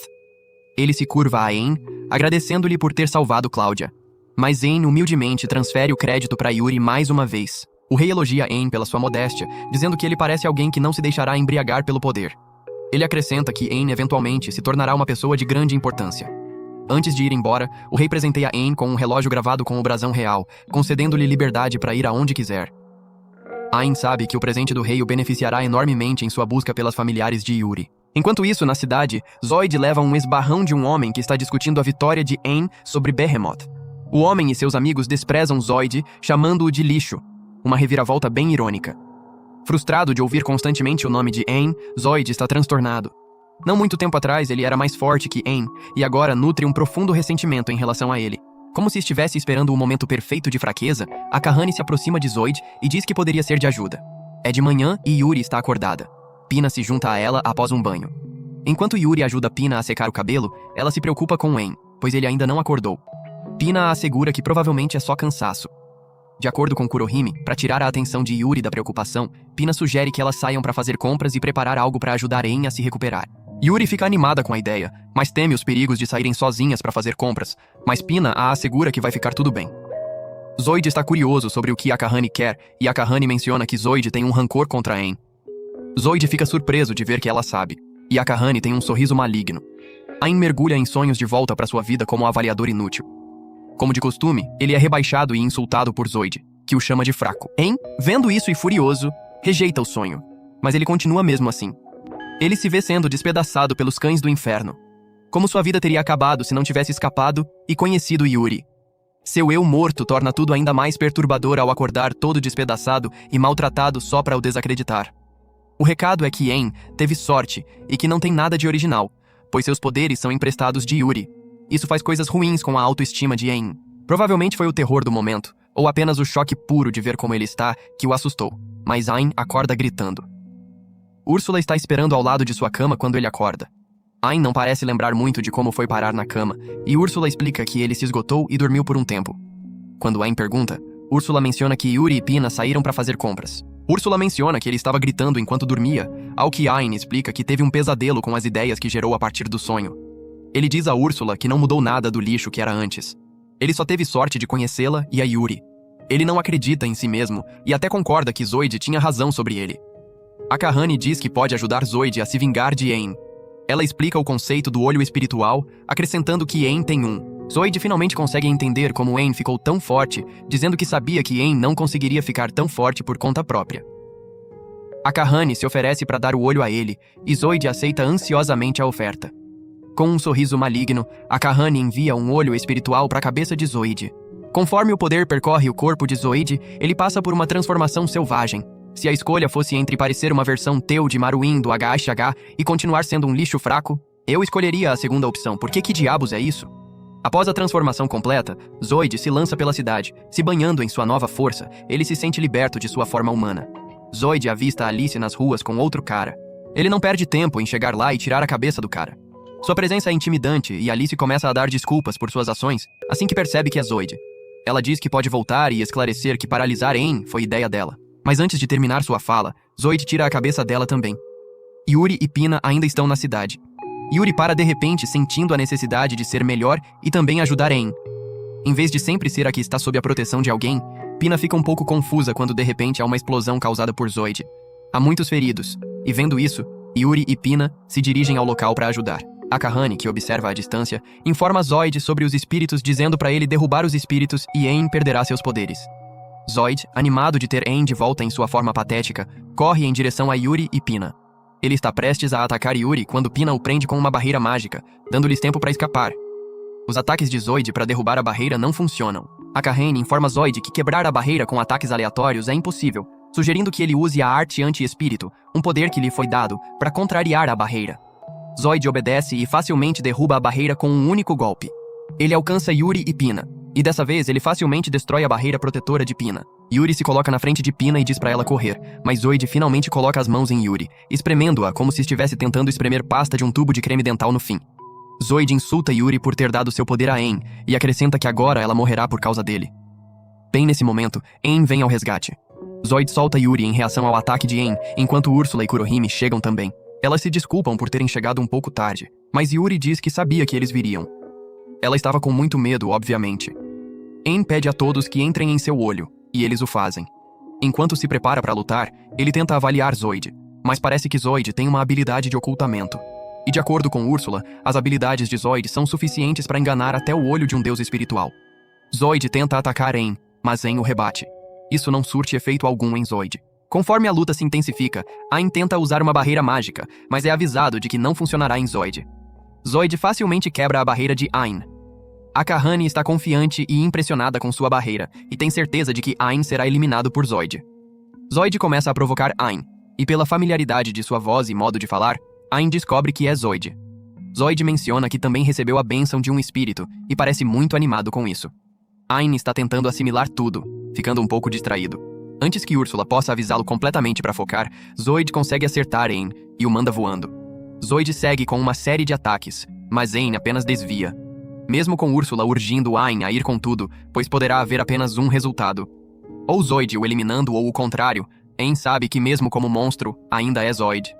Ele se curva a Ayn, agradecendo-lhe por ter salvado Cláudia. Mas Ayn humildemente transfere o crédito para Yuri mais uma vez. O rei elogia Ayn pela sua modéstia, dizendo que ele parece alguém que não se deixará embriagar pelo poder. Ele acrescenta que Ayn eventualmente se tornará uma pessoa de grande importância. Antes de ir embora, o rei presenteia Ayn com um relógio gravado com o brasão real, concedendo-lhe liberdade para ir aonde quiser. Ayn sabe que o presente do rei o beneficiará enormemente em sua busca pelas familiares de Yuri. Enquanto isso, na cidade, Zoid leva um esbarrão de um homem que está discutindo a vitória de Ayn sobre Behemoth. O homem e seus amigos desprezam Zoid, chamando-o de lixo, uma reviravolta bem irônica. Frustrado de ouvir constantemente o nome de Ayn, Zoid está transtornado. Não muito tempo atrás, ele era mais forte que Ayn, e agora nutre um profundo ressentimento em relação a ele. Como se estivesse esperando o momento perfeito de fraqueza, a Kahane se aproxima de Zoid e diz que poderia ser de ajuda. É de manhã e Yuri está acordada. Pina se junta a ela após um banho. Enquanto Yuri ajuda Pina a secar o cabelo, ela se preocupa com Ayn, pois ele ainda não acordou. Pina a assegura que provavelmente é só cansaço. De acordo com Kurohime, para tirar a atenção de Yuri da preocupação, Pina sugere que elas saiam para fazer compras e preparar algo para ajudar Ayn a se recuperar. Yuri fica animada com a ideia, mas teme os perigos de saírem sozinhas para fazer compras, mas Pina a assegura que vai ficar tudo bem. Zoid está curioso sobre o que a Kahane quer e a Kahane menciona que Zoid tem um rancor contra Ayn. Zoid fica surpreso de ver que ela sabe, e a Kahane tem um sorriso maligno. Ayn mergulha em sonhos de volta para sua vida como avaliador inútil. Como de costume, ele é rebaixado e insultado por Zoid, que o chama de fraco. Ayn, vendo isso e furioso, rejeita o sonho, mas ele continua mesmo assim. Ele se vê sendo despedaçado pelos cães do inferno. Como sua vida teria acabado se não tivesse escapado e conhecido Yuri. Seu eu morto torna tudo ainda mais perturbador ao acordar todo despedaçado e maltratado só para o desacreditar. O recado é que Ayn teve sorte e que não tem nada de original, pois seus poderes são emprestados de Yuri. Isso faz coisas ruins com a autoestima de Ayn. Provavelmente foi o terror do momento, ou apenas o choque puro de ver como ele está, que o assustou. Mas Ayn acorda gritando. Úrsula está esperando ao lado de sua cama quando ele acorda. Ayn não parece lembrar muito de como foi parar na cama, e Úrsula explica que ele se esgotou e dormiu por um tempo. Quando Ayn pergunta, Úrsula menciona que Yuri e Pina saíram para fazer compras. Úrsula menciona que ele estava gritando enquanto dormia, ao que Ayn explica que teve um pesadelo com as ideias que gerou a partir do sonho. Ele diz a Úrsula que não mudou nada do lixo que era antes. Ele só teve sorte de conhecê-la e a Yuri. Ele não acredita em si mesmo e até concorda que Zoid tinha razão sobre ele. A Kahane diz que pode ajudar Zoid a se vingar de Aang. Ela explica o conceito do olho espiritual, acrescentando que Aang tem um. Zoid finalmente consegue entender como Aang ficou tão forte, dizendo que sabia que Aang não conseguiria ficar tão forte por conta própria. A Kahane se oferece para dar o olho a ele, e Zoid aceita ansiosamente a oferta. Com um sorriso maligno, a Kahane envia um olho espiritual para a cabeça de Zoid. Conforme o poder percorre o corpo de Zoid, ele passa por uma transformação selvagem. Se a escolha fosse entre parecer uma versão Teu de Maruin do HHH e continuar sendo um lixo fraco, eu escolheria a segunda opção, porque que diabos é isso? Após a transformação completa, Zoid se lança pela cidade. Se banhando em sua nova força, ele se sente liberto de sua forma humana. Zoid avista Alice nas ruas com outro cara. Ele não perde tempo em chegar lá e tirar a cabeça do cara. Sua presença é intimidante e Alice começa a dar desculpas por suas ações assim que percebe que é Zoid. Ela diz que pode voltar e esclarecer que paralisar Aang foi ideia dela. Mas antes de terminar sua fala, Zoid tira a cabeça dela também. Yuri e Pina ainda estão na cidade. Yuri para de repente sentindo a necessidade de ser melhor e também ajudar Aang. Em vez de sempre ser a que está sob a proteção de alguém, Pina fica um pouco confusa quando de repente há uma explosão causada por Zoid. Há muitos feridos, e vendo isso, Yuri e Pina se dirigem ao local para ajudar. A Kahane, que observa à distância, informa Zoid sobre os espíritos dizendo para ele derrubar os espíritos e Aang perderá seus poderes. Zoid, animado de ter Aang de volta em sua forma patética, corre em direção a Yuri e Pina. Ele está prestes a atacar Yuri quando Pina o prende com uma barreira mágica, dando-lhes tempo para escapar. Os ataques de Zoid para derrubar a barreira não funcionam. A Kahane informa Zoid que quebrar a barreira com ataques aleatórios é impossível, sugerindo que ele use a arte anti-espírito, um poder que lhe foi dado, para contrariar a barreira. Zoid obedece e facilmente derruba a barreira com um único golpe. Ele alcança Yuri e Pina, e dessa vez ele facilmente destrói a barreira protetora de Pina. Yuri se coloca na frente de Pina e diz para ela correr, mas Zoid finalmente coloca as mãos em Yuri, espremendo-a como se estivesse tentando espremer pasta de um tubo de creme dental no fim. Zoid insulta Yuri por ter dado seu poder a Aang e acrescenta que agora ela morrerá por causa dele. Bem nesse momento, Aang vem ao resgate. Zoid solta Yuri em reação ao ataque de Aang, enquanto Úrsula e Kurohime chegam também. Elas se desculpam por terem chegado um pouco tarde, mas Yuri diz que sabia que eles viriam. Ela estava com muito medo, obviamente. Aang pede a todos que entrem em seu olho, e eles o fazem. Enquanto se prepara para lutar, ele tenta avaliar Zoid, mas parece que Zoid tem uma habilidade de ocultamento. E de acordo com Úrsula, as habilidades de Zoid são suficientes para enganar até o olho de um deus espiritual. Zoid tenta atacar Aang, mas Aang o rebate. Isso não surte efeito algum em Zoid. Conforme a luta se intensifica, Aang tenta usar uma barreira mágica, mas é avisado de que não funcionará em Zoid. Zoid facilmente quebra a barreira de Aang. A Kahane está confiante e impressionada com sua barreira, e tem certeza de que Aang será eliminado por Zoid. Zoid começa a provocar Aang, e pela familiaridade de sua voz e modo de falar, Aang descobre que é Zoid. Zoid menciona que também recebeu a bênção de um espírito, e parece muito animado com isso. Aang está tentando assimilar tudo, ficando um pouco distraído. Antes que Úrsula possa avisá-lo completamente para focar, Zoid consegue acertar Aang e o manda voando. Zoid segue com uma série de ataques, mas Aang apenas desvia. Mesmo com Úrsula urgindo Aang a ir com tudo, pois poderá haver apenas um resultado. Ou Zoid o eliminando ou o contrário, Aang sabe que mesmo como monstro, ainda é Zoid.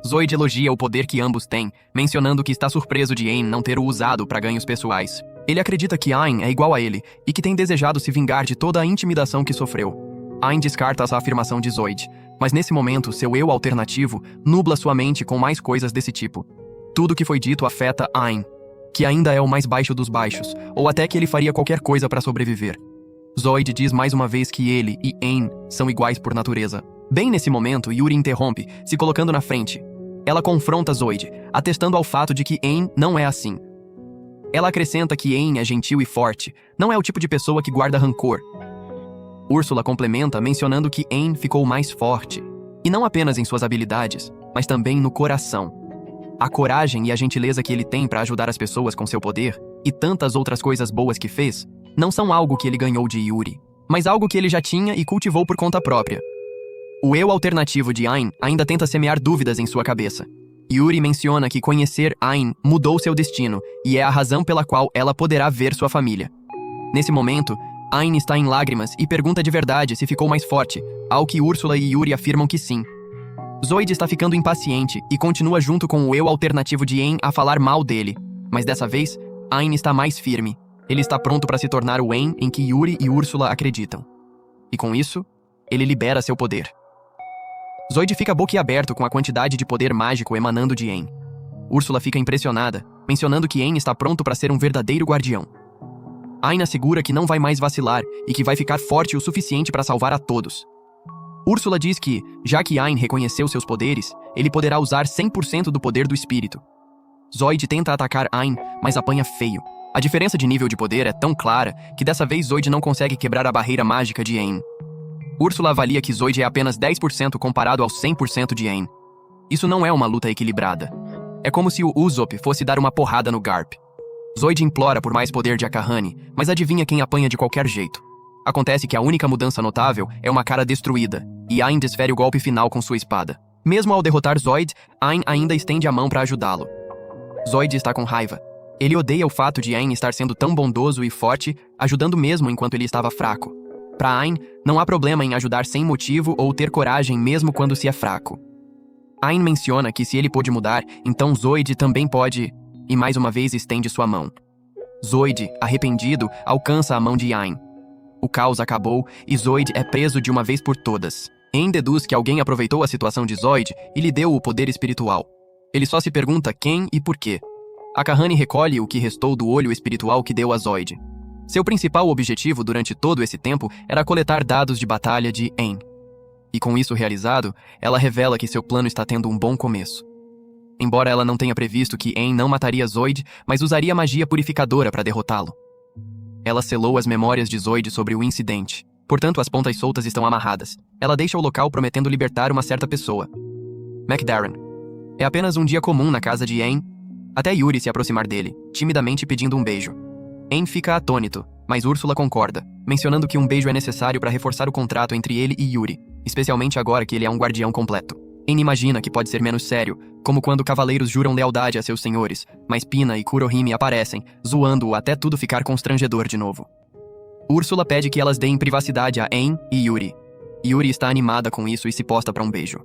Zoid elogia o poder que ambos têm, mencionando que está surpreso de Aang não ter o usado para ganhos pessoais. Ele acredita que Aang é igual a ele e que tem desejado se vingar de toda a intimidação que sofreu. Aang descarta essa afirmação de Zoid, mas nesse momento seu eu alternativo nubla sua mente com mais coisas desse tipo. Tudo que foi dito afeta Aang, que ainda é o mais baixo dos baixos, ou até que ele faria qualquer coisa para sobreviver. Zoid diz mais uma vez que ele e Aang são iguais por natureza. Bem nesse momento, Yuri interrompe, se colocando na frente. Ela confronta Zoid, atestando ao fato de que Aang não é assim. Ela acrescenta que Aang é gentil e forte, não é o tipo de pessoa que guarda rancor. Úrsula complementa mencionando que Aang ficou mais forte, e não apenas em suas habilidades, mas também no coração. A coragem e a gentileza que ele tem para ajudar as pessoas com seu poder, e tantas outras coisas boas que fez, não são algo que ele ganhou de Yuri, mas algo que ele já tinha e cultivou por conta própria. O eu alternativo de Aang ainda tenta semear dúvidas em sua cabeça. Yuri menciona que conhecer Aang mudou seu destino e é a razão pela qual ela poderá ver sua família. Nesse momento, Aang está em lágrimas e pergunta de verdade se ficou mais forte, ao que Úrsula e Yuri afirmam que sim. Zoid está ficando impaciente e continua junto com o eu alternativo de Aang a falar mal dele, mas dessa vez, Aang está mais firme. Ele está pronto para se tornar o Aang em que Yuri e Úrsula acreditam. E com isso, ele libera seu poder. Zoid fica boquiaberto com a quantidade de poder mágico emanando de Aang. Úrsula fica impressionada, mencionando que Aang está pronto para ser um verdadeiro guardião. Aang assegura que não vai mais vacilar e que vai ficar forte o suficiente para salvar a todos. Úrsula diz que, já que Aang reconheceu seus poderes, ele poderá usar 100% do poder do espírito. Zoid tenta atacar Aang, mas apanha feio. A diferença de nível de poder é tão clara que dessa vez Zoid não consegue quebrar a barreira mágica de Aang. Úrsula avalia que Zoid é apenas 10% comparado aos 100% de Aang. Isso não é uma luta equilibrada. É como se o Usopp fosse dar uma porrada no Garp. Zoid implora por mais poder de Akahane, mas adivinha quem apanha de qualquer jeito. Acontece que a única mudança notável é uma cara destruída, e Aang desfere o golpe final com sua espada. Mesmo ao derrotar Zoid, Aang ainda estende a mão para ajudá-lo. Zoid está com raiva. Ele odeia o fato de Aang estar sendo tão bondoso e forte, ajudando mesmo enquanto ele estava fraco. Para Aang, não há problema em ajudar sem motivo ou ter coragem mesmo quando se é fraco. Aang menciona que se ele pôde mudar, então Zoid também pode, e mais uma vez estende sua mão. Zoid, arrependido, alcança a mão de Aang. O caos acabou e Zoid é preso de uma vez por todas. Aang deduz que alguém aproveitou a situação de Zoid e lhe deu o poder espiritual. Ele só se pergunta quem e por quê. Akahane recolhe o que restou do olho espiritual que deu a Zoid. Seu principal objetivo durante todo esse tempo era coletar dados de batalha de Aang. E com isso realizado, ela revela que seu plano está tendo um bom começo. Embora ela não tenha previsto que Aang não mataria Zoid, mas usaria magia purificadora para derrotá-lo. Ela selou as memórias de Zoid sobre o incidente. Portanto, as pontas soltas estão amarradas. Ela deixa o local prometendo libertar uma certa pessoa. McDarren. É apenas um dia comum na casa de Aang, até Yuri se aproximar dele, timidamente pedindo um beijo. Aang fica atônito, mas Úrsula concorda, mencionando que um beijo é necessário para reforçar o contrato entre ele e Yuri, especialmente agora que ele é um guardião completo. Aang imagina que pode ser menos sério, como quando cavaleiros juram lealdade a seus senhores, mas Pina e Kurohime aparecem, zoando-o até tudo ficar constrangedor de novo. Úrsula pede que elas deem privacidade a Aang e Yuri. Yuri está animada com isso e se posta para um beijo.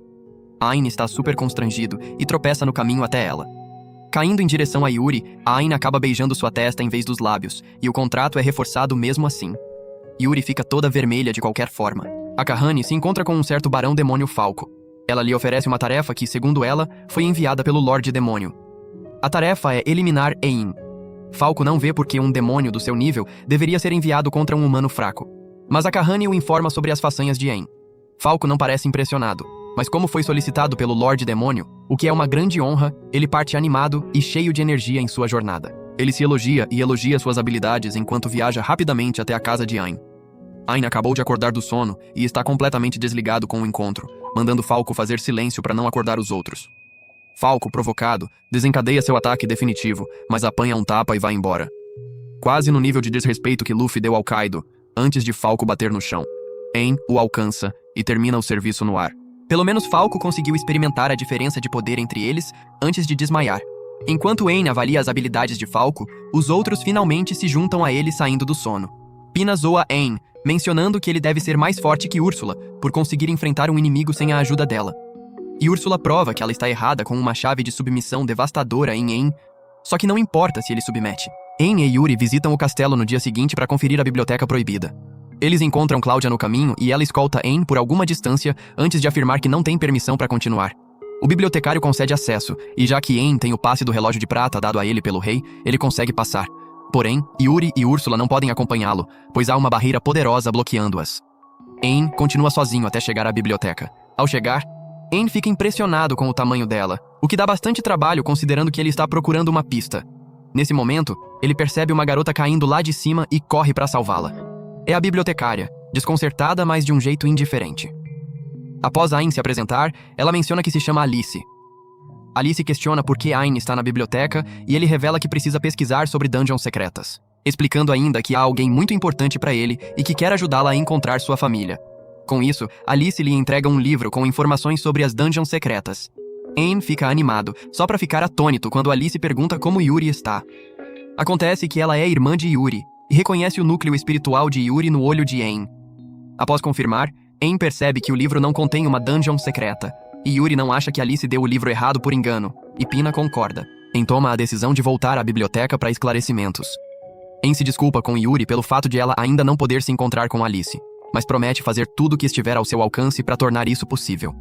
Aang está super constrangido e tropeça no caminho até ela. Caindo em direção a Yuri, Aang acaba beijando sua testa em vez dos lábios, e o contrato é reforçado mesmo assim. Yuri fica toda vermelha de qualquer forma. Akahane se encontra com um certo barão demônio Falco. Ela lhe oferece uma tarefa que, segundo ela, foi enviada pelo Lorde Demônio. A tarefa é eliminar Aang. Falco não vê por que um demônio do seu nível deveria ser enviado contra um humano fraco. Mas Akahane o informa sobre as façanhas de Aang. Falco não parece impressionado, mas como foi solicitado pelo Lorde Demônio, o que é uma grande honra, ele parte animado e cheio de energia em sua jornada. Ele se elogia e elogia suas habilidades enquanto viaja rapidamente até a casa de Aang. Aang acabou de acordar do sono e está completamente desligado com o encontro, mandando Falco fazer silêncio para não acordar os outros. Falco, provocado, desencadeia seu ataque definitivo, mas apanha um tapa e vai embora. Quase no nível de desrespeito que Luffy deu ao Kaido, antes de Falco bater no chão. Aang o alcança e termina o serviço no ar. Pelo menos Falco conseguiu experimentar a diferença de poder entre eles antes de desmaiar. Enquanto Aang avalia as habilidades de Falco, os outros finalmente se juntam a ele saindo do sono. Pina zoa Aang, mencionando que ele deve ser mais forte que Úrsula, por conseguir enfrentar um inimigo sem a ajuda dela. E Úrsula prova que ela está errada com uma chave de submissão devastadora em Aang, só que não importa se ele submete. Aang e Yuri visitam o castelo no dia seguinte para conferir a biblioteca proibida. Eles encontram Cláudia no caminho e ela escolta Aang por alguma distância antes de afirmar que não tem permissão para continuar. O bibliotecário concede acesso, e já que Aang tem o passe do relógio de prata dado a ele pelo rei, ele consegue passar. Porém, Yuri e Úrsula não podem acompanhá-lo, pois há uma barreira poderosa bloqueando-as. Aang continua sozinho até chegar à biblioteca. Ao chegar, Aang fica impressionado com o tamanho dela, o que dá bastante trabalho considerando que ele está procurando uma pista. Nesse momento, ele percebe uma garota caindo lá de cima e corre para salvá-la. É a bibliotecária, desconcertada, mas de um jeito indiferente. Após Aang se apresentar, ela menciona que se chama Alice. Alice questiona por que Aang está na biblioteca e ele revela que precisa pesquisar sobre dungeons secretas, explicando ainda que há alguém muito importante para ele e que quer ajudá-la a encontrar sua família. Com isso, Alice lhe entrega um livro com informações sobre as dungeons secretas. Aang fica animado, só para ficar atônito quando Alice pergunta como Yuri está. Acontece que ela é irmã de Yuri e reconhece o núcleo espiritual de Yuri no olho de Aang. Após confirmar, Aang percebe que o livro não contém uma dungeon secreta, e Yuri não acha que Alice deu o livro errado por engano, e Pina concorda. Aang toma a decisão de voltar à biblioteca para esclarecimentos. Aang se desculpa com Yuri pelo fato de ela ainda não poder se encontrar com Alice. mas promete fazer tudo o que estiver ao seu alcance para tornar isso possível.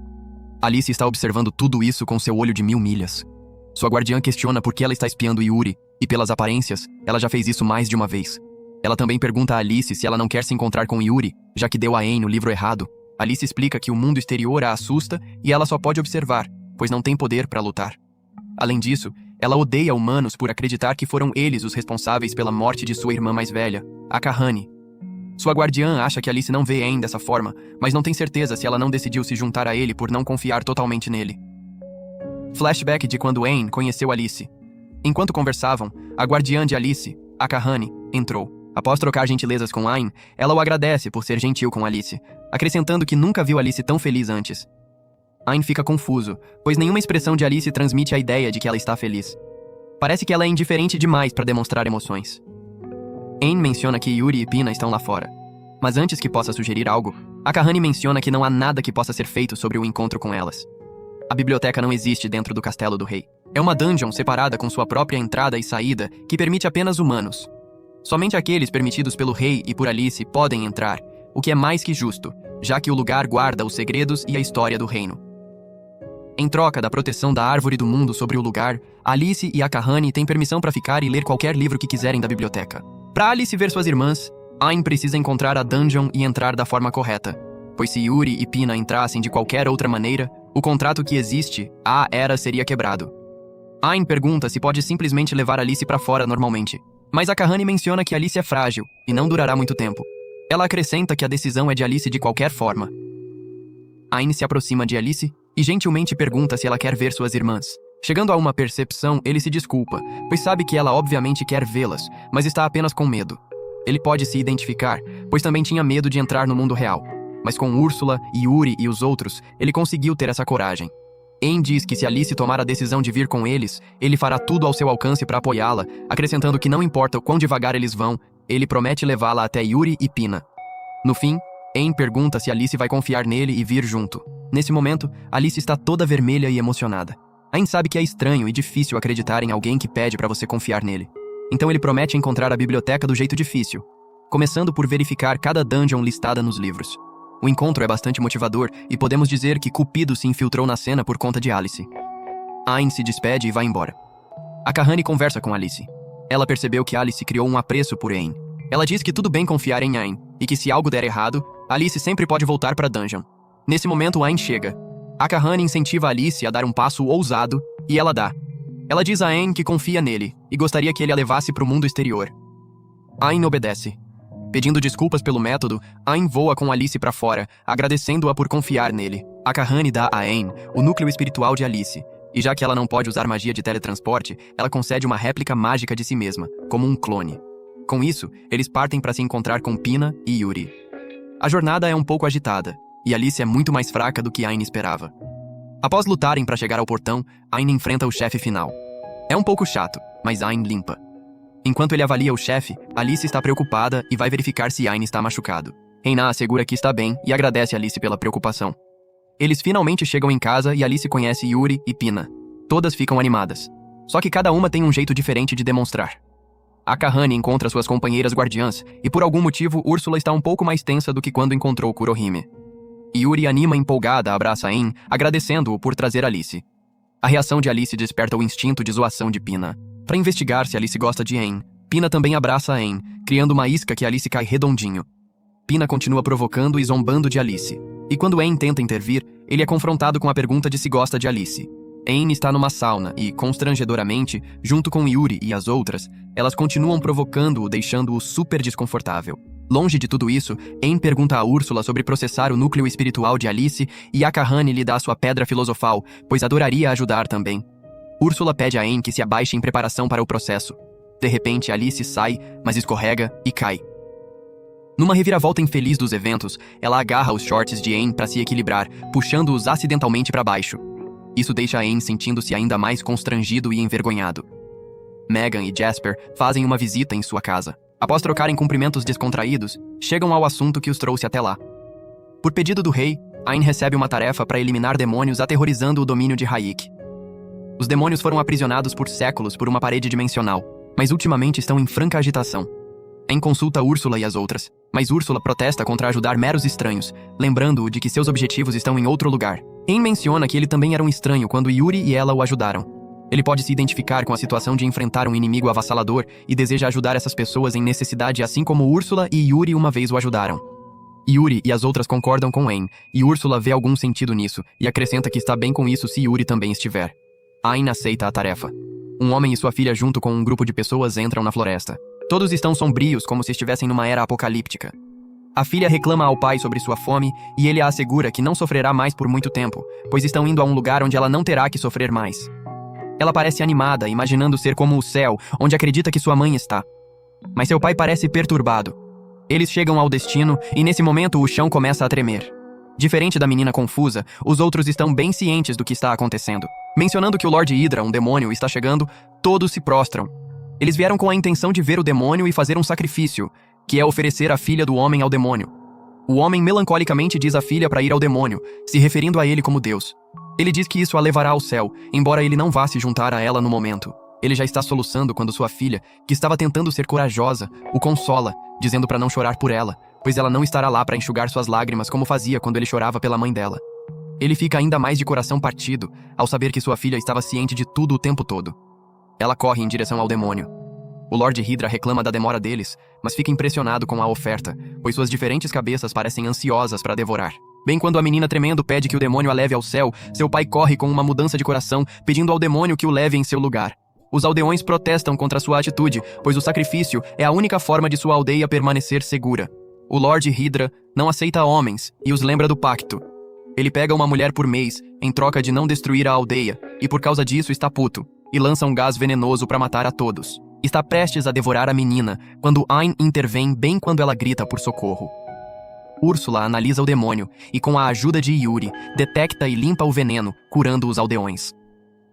Alice está observando tudo isso com seu olho de 1000 milhas. Sua guardiã questiona por que ela está espiando Yuri, e pelas aparências, ela já fez isso mais de uma vez. Ela também pergunta a Alice se ela não quer se encontrar com Yuri, já que deu a Anne o livro errado. Alice explica que o mundo exterior a assusta e ela só pode observar, pois não tem poder para lutar. Além disso, ela odeia humanos por acreditar que foram eles os responsáveis pela morte de sua irmã mais velha, a Kahani. Sua guardiã acha que Alice não vê Anne dessa forma, mas não tem certeza se ela não decidiu se juntar a ele por não confiar totalmente nele. Flashback de quando Anne conheceu Alice. Enquanto conversavam, a guardiã de Alice, a Kahani, entrou. Após trocar gentilezas com Anne, ela o agradece por ser gentil com Alice, acrescentando que nunca viu Alice tão feliz antes. Anne fica confuso, pois nenhuma expressão de Alice transmite a ideia de que ela está feliz. Parece que ela é indiferente demais para demonstrar emoções. Anne menciona que Yuri e Pina estão lá fora. Mas antes que possa sugerir algo, a Kahani menciona que não há nada que possa ser feito sobre o encontro com elas. A biblioteca não existe dentro do castelo do rei. É uma dungeon separada com sua própria entrada e saída que permite apenas humanos. Somente aqueles permitidos pelo rei e por Alice podem entrar, o que é mais que justo, já que o lugar guarda os segredos e a história do reino. Em troca da proteção da Árvore do Mundo sobre o lugar, Alice e a Kahani têm permissão para ficar e ler qualquer livro que quiserem da biblioteca. Para Alice ver suas irmãs, Anne precisa encontrar a dungeon e entrar da forma correta, pois se Yuri e Pina entrassem de qualquer outra maneira, o contrato que existe, a era seria quebrado. Anne pergunta se pode simplesmente levar Alice para fora normalmente, mas a Kahani menciona que Alice é frágil e não durará muito tempo. Ela acrescenta que a decisão é de Alice de qualquer forma. Anne se aproxima de Alice e gentilmente pergunta se ela quer ver suas irmãs. Chegando a uma percepção, ele se desculpa, pois sabe que ela obviamente quer vê-las, mas está apenas com medo. Ele pode se identificar, pois também tinha medo de entrar no mundo real. Mas com Úrsula, Yuri e os outros, ele conseguiu ter essa coragem. Anne diz que se Alice tomar a decisão de vir com eles, ele fará tudo ao seu alcance para apoiá-la, acrescentando que não importa o quão devagar eles vão, ele promete levá-la até Yuri e Pina. No fim, Anne pergunta se Alice vai confiar nele e vir junto. Nesse momento, Alice está toda vermelha e emocionada. Anne sabe que é estranho e difícil acreditar em alguém que pede para você confiar nele. Então ele promete encontrar a biblioteca do jeito difícil, começando por verificar cada dungeon listada nos livros. O encontro é bastante motivador e podemos dizer que Cupido se infiltrou na cena por conta de Alice. Anne se despede e vai embora. A Kahani conversa com Alice. Ela percebeu que Alice criou um apreço por Anne. Ela diz que tudo bem confiar em Anne e que se algo der errado, Alice sempre pode voltar para a dungeon. Nesse momento, Anne chega. A Kahani incentiva Alice a dar um passo ousado e ela dá. Ela diz a Anne que confia nele e gostaria que ele a levasse para o mundo exterior. Anne obedece. Pedindo desculpas pelo método, Anne voa com Alice para fora, agradecendo-a por confiar nele. A Kahani dá a Anne o núcleo espiritual de Alice, e já que ela não pode usar magia de teletransporte, ela concede uma réplica mágica de si mesma, como um clone. Com isso, eles partem para se encontrar com Pina e Yuri. A jornada é um pouco agitada, e Alice é muito mais fraca do que Anne esperava. Após lutarem para chegar ao portão, Anne enfrenta o chefe final. É um pouco chato, mas Anne limpa. Enquanto ele avalia o chefe, Alice está preocupada e vai verificar se Anne está machucado. Reina assegura que está bem e agradece Alice pela preocupação. Eles finalmente chegam em casa e Alice conhece Yuri e Pina. Todas ficam animadas. Só que cada uma tem um jeito diferente de demonstrar. A Kahani encontra suas companheiras guardiãs e por algum motivo Úrsula está um pouco mais tensa do que quando encontrou Kurohime. Yuri anima empolgada abraça Anne, agradecendo-o por trazer Alice. A reação de Alice desperta o instinto de zoação de Pina. Para investigar se Alice gosta de Anne, Pina também abraça Anne, criando uma isca que Alice cai redondinho. Pina continua provocando e zombando de Alice. E quando Anne tenta intervir, ele é confrontado com a pergunta de se gosta de Alice. Anne está numa sauna e, constrangedoramente, junto com Yuri e as outras, elas continuam provocando-o, deixando-o super desconfortável. Longe de tudo isso, Anne pergunta a Úrsula sobre processar o núcleo espiritual de Alice e a Kahani lhe dá sua pedra filosofal, pois adoraria ajudar também. Úrsula pede a Anne que se abaixe em preparação para o processo. De repente, Alice sai, mas escorrega e cai. Numa reviravolta infeliz dos eventos, ela agarra os shorts de Anne para se equilibrar, puxando-os acidentalmente para baixo. Isso deixa Anne sentindo-se ainda mais constrangido e envergonhado. Megan e Jasper fazem uma visita em sua casa. Após trocarem cumprimentos descontraídos, chegam ao assunto que os trouxe até lá. Por pedido do rei, Anne recebe uma tarefa para eliminar demônios aterrorizando o domínio de Hayik. Os demônios foram aprisionados por séculos por uma parede dimensional, mas ultimamente estão em franca agitação. Aang consulta Úrsula e as outras, mas Úrsula protesta contra ajudar meros estranhos, lembrando-o de que seus objetivos estão em outro lugar. Aang menciona que ele também era um estranho quando Yuri e ela o ajudaram. Ele pode se identificar com a situação de enfrentar um inimigo avassalador e deseja ajudar essas pessoas em necessidade, assim como Úrsula e Yuri uma vez o ajudaram. Yuri e as outras concordam com Aang, e Úrsula vê algum sentido nisso e acrescenta que está bem com isso se Yuri também estiver. Aang aceita a tarefa. Um homem e sua filha junto com um grupo de pessoas entram na floresta. Todos estão sombrios, como se estivessem numa era apocalíptica. A filha reclama ao pai sobre sua fome e ele a assegura que não sofrerá mais por muito tempo, pois estão indo a um lugar onde ela não terá que sofrer mais. Ela parece animada, imaginando ser como o céu, onde acredita que sua mãe está. Mas seu pai parece perturbado. Eles chegam ao destino e nesse momento o chão começa a tremer. Diferente da menina confusa, os outros estão bem cientes do que está acontecendo. Mencionando que o Lord Hydra, um demônio, está chegando, todos se prostram. Eles vieram com a intenção de ver o demônio e fazer um sacrifício, que é oferecer a filha do homem ao demônio. O homem melancolicamente diz à filha para ir ao demônio, se referindo a ele como Deus. Ele diz que isso a levará ao céu, embora ele não vá se juntar a ela no momento. Ele já está soluçando quando sua filha, que estava tentando ser corajosa, o consola, dizendo para não chorar por ela, pois ela não estará lá para enxugar suas lágrimas como fazia quando ele chorava pela mãe dela. Ele fica ainda mais de coração partido ao saber que sua filha estava ciente de tudo o tempo todo. Ela corre em direção ao demônio. O Lord Hydra reclama da demora deles, mas fica impressionado com a oferta, pois suas diferentes cabeças parecem ansiosas para devorar. Bem quando a menina tremendo pede que o demônio a leve ao céu, seu pai corre com uma mudança de coração, pedindo ao demônio que o leve em seu lugar. Os aldeões protestam contra sua atitude, pois o sacrifício é a única forma de sua aldeia permanecer segura. O Lord Hydra não aceita homens e os lembra do pacto. Ele pega uma mulher por mês, em troca de não destruir a aldeia, e por causa disso está puto, e lança um gás venenoso para matar a todos. Está prestes a devorar a menina, quando Aang intervém bem quando ela grita por socorro. Úrsula analisa o demônio, e com a ajuda de Yuri, detecta e limpa o veneno, curando os aldeões.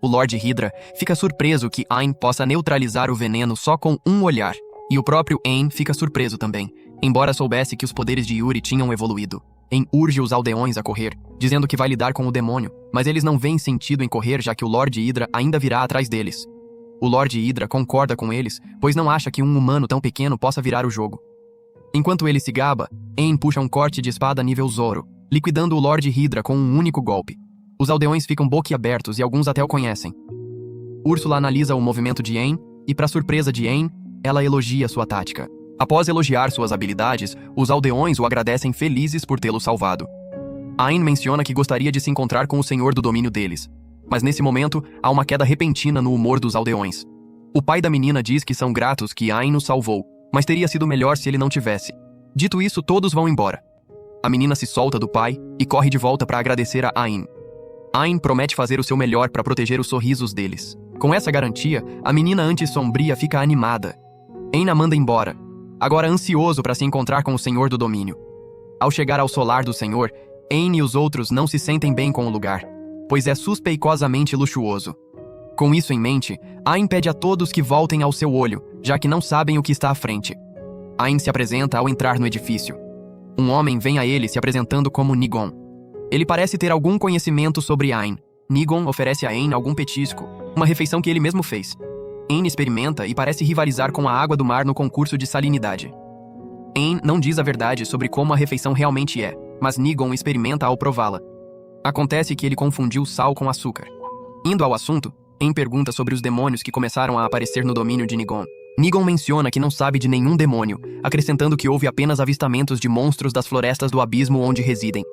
O Lord Hydra fica surpreso que Aang possa neutralizar o veneno só com um olhar, e o próprio Aang fica surpreso também, embora soubesse que os poderes de Yuri tinham evoluído. Aang urge os aldeões a correr, dizendo que vai lidar com o demônio, mas eles não veem sentido em correr já que o Lord Hydra ainda virá atrás deles. O Lord Hydra concorda com eles, pois não acha que um humano tão pequeno possa virar o jogo. Enquanto ele se gaba, Aang puxa um corte de espada nível Zoro, liquidando o Lord Hydra com um único golpe. Os aldeões ficam boquiabertos e alguns até o conhecem. Úrsula analisa o movimento de Aang e, para surpresa de Aang, ela elogia sua tática. Após elogiar suas habilidades, os aldeões o agradecem felizes por tê-lo salvado. Aang menciona que gostaria de se encontrar com o senhor do domínio deles, mas nesse momento há uma queda repentina no humor dos aldeões. O pai da menina diz que são gratos que Aang nos salvou, mas teria sido melhor se ele não tivesse. Dito isso, todos vão embora. A menina se solta do pai e corre de volta para agradecer a Aang. Aang promete fazer o seu melhor para proteger os sorrisos deles. Com essa garantia, a menina antes sombria fica animada. Aang a manda embora, agora ansioso para se encontrar com o Senhor do Domínio. Ao chegar ao solar do Senhor, Aang e os outros não se sentem bem com o lugar, pois é suspeitosamente luxuoso. Com isso em mente, Aang pede a todos que voltem ao seu olho, já que não sabem o que está à frente. Aang se apresenta ao entrar no edifício. Um homem vem a ele se apresentando como Nigon. Ele parece ter algum conhecimento sobre Aang. Nigon oferece a Aang algum petisco, uma refeição que ele mesmo fez. Aang experimenta e parece rivalizar com a água do mar no concurso de salinidade. Aang não diz a verdade sobre como a refeição realmente é, mas Nigon experimenta ao prová-la. Acontece que ele confundiu sal com açúcar. Indo ao assunto, Aang pergunta sobre os demônios que começaram a aparecer no domínio de Nigon. Nigon menciona que não sabe de nenhum demônio, acrescentando que houve apenas avistamentos de monstros das florestas do abismo onde residem.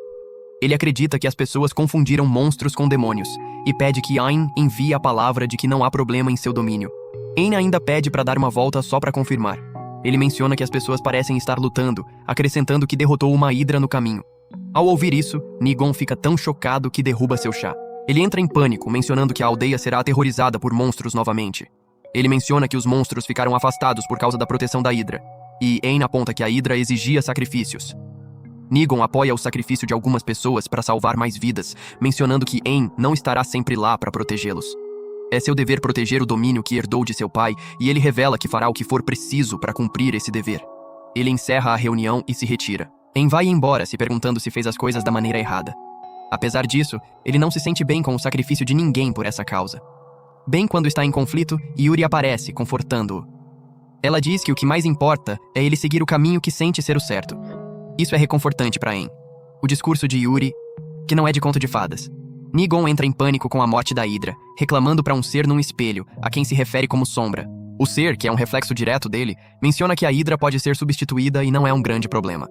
Ele acredita que as pessoas confundiram monstros com demônios, e pede que Aang envie a palavra de que não há problema em seu domínio. Aang ainda pede para dar uma volta só para confirmar. Ele menciona que as pessoas parecem estar lutando, acrescentando que derrotou uma hidra no caminho. Ao ouvir isso, Nigon fica tão chocado que derruba seu chá. Ele entra em pânico, mencionando que a aldeia será aterrorizada por monstros novamente. Ele menciona que os monstros ficaram afastados por causa da proteção da hidra, e Aang aponta que a hidra exigia sacrifícios. Nigon apoia o sacrifício de algumas pessoas para salvar mais vidas, mencionando que Aang não estará sempre lá para protegê-los. É seu dever proteger o domínio que herdou de seu pai, e ele revela que fará o que for preciso para cumprir esse dever. Ele encerra a reunião e se retira. Aang vai embora, se perguntando se fez as coisas da maneira errada. Apesar disso, ele não se sente bem com o sacrifício de ninguém por essa causa. Bem quando está em conflito, Yuri aparece, confortando-o. Ela diz que o que mais importa é ele seguir o caminho que sente ser o certo. Isso é reconfortante para En. O discurso de Yuri, que não é de conto de fadas. Nigon entra em pânico com a morte da Hydra, reclamando para um ser num espelho, a quem se refere como Sombra. O ser, que é um reflexo direto dele, menciona que a Hydra pode ser substituída e não é um grande problema.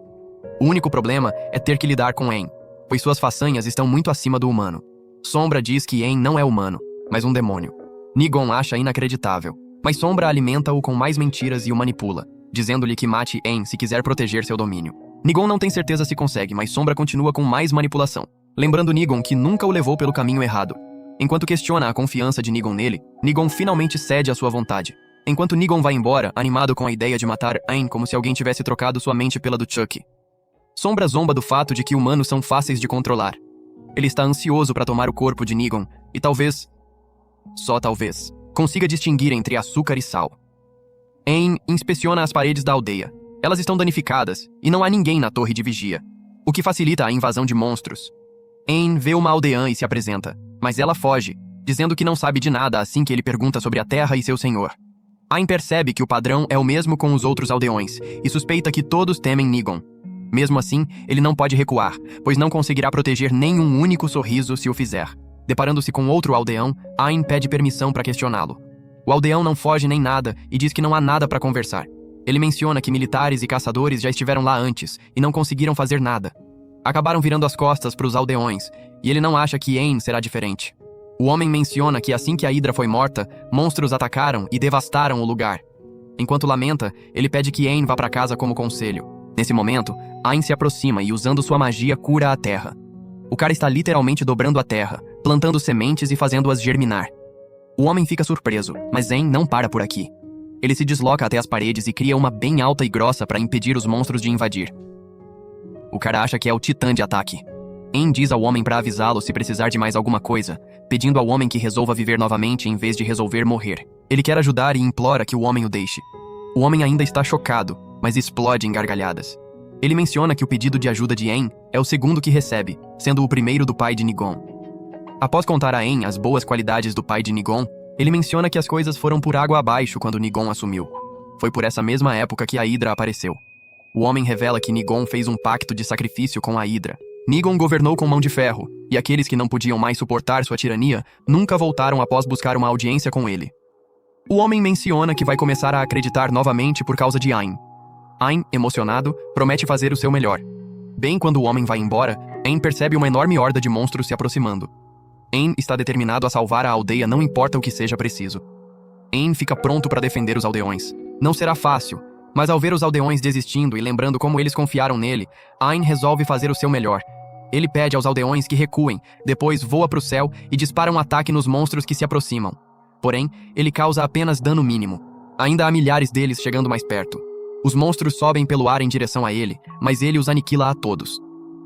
O único problema é ter que lidar com En, pois suas façanhas estão muito acima do humano. Sombra diz que En não é humano, mas um demônio. Nigon acha inacreditável, mas Sombra alimenta-o com mais mentiras e o manipula, dizendo-lhe que mate En se quiser proteger seu domínio. Nigon não tem certeza se consegue, mas Sombra continua com mais manipulação, lembrando Nigon que nunca o levou pelo caminho errado. Enquanto questiona a confiança de Nigon nele, Nigon finalmente cede à sua vontade. Enquanto Nigon vai embora, animado com a ideia de matar En como se alguém tivesse trocado sua mente pela do Chuck. Sombra zomba do fato de que humanos são fáceis de controlar. Ele está ansioso para tomar o corpo de Nigon e talvez, só talvez, consiga distinguir entre açúcar e sal. En inspeciona as paredes da aldeia. Elas estão danificadas e não há ninguém na torre de vigia, o que facilita a invasão de monstros. En vê uma aldeã e se apresenta, mas ela foge, dizendo que não sabe de nada assim que ele pergunta sobre a terra e seu senhor. En percebe que o padrão é o mesmo com os outros aldeões e suspeita que todos temem Nigon. Mesmo assim, ele não pode recuar, pois não conseguirá proteger nenhum único sorriso se o fizer. Deparando-se com outro aldeão, En pede permissão para questioná-lo. O aldeão não foge nem nada e diz que não há nada para conversar. Ele menciona que militares e caçadores já estiveram lá antes e não conseguiram fazer nada. Acabaram virando as costas para os aldeões, e ele não acha que En será diferente. O homem menciona que assim que a Hydra foi morta, monstros atacaram e devastaram o lugar. Enquanto lamenta, ele pede que En vá para casa como conselho. Nesse momento, En se aproxima e, usando sua magia, cura a terra. O cara está literalmente dobrando a terra, plantando sementes e fazendo-as germinar. O homem fica surpreso, mas En não para por aqui. Ele se desloca até as paredes e cria uma bem alta e grossa para impedir os monstros de invadir. O cara acha que é o titã de ataque. En diz ao homem para avisá-lo se precisar de mais alguma coisa, pedindo ao homem que resolva viver novamente em vez de resolver morrer. Ele quer ajudar e implora que o homem o deixe. O homem ainda está chocado, mas explode em gargalhadas. Ele menciona que o pedido de ajuda de En é o segundo que recebe, sendo o primeiro do pai de Nigon. Após contar a En as boas qualidades do pai de Nigon, ele menciona que as coisas foram por água abaixo quando Nigon assumiu. Foi por essa mesma época que a Hydra apareceu. O homem revela que Nigon fez um pacto de sacrifício com a Hydra. Nigon governou com mão de ferro, e aqueles que não podiam mais suportar sua tirania nunca voltaram após buscar uma audiência com ele. O homem menciona que vai começar a acreditar novamente por causa de En. En, emocionado, promete fazer o seu melhor. Bem quando o homem vai embora, En percebe uma enorme horda de monstros se aproximando. En está determinado a salvar a aldeia, não importa o que seja preciso. En fica pronto para defender os aldeões. Não será fácil, mas ao ver os aldeões desistindo e lembrando como eles confiaram nele, En resolve fazer o seu melhor. Ele pede aos aldeões que recuem, depois voa para o céu e dispara um ataque nos monstros que se aproximam. Porém, ele causa apenas dano mínimo. Ainda há milhares deles chegando mais perto. Os monstros sobem pelo ar em direção a ele, mas ele os aniquila a todos.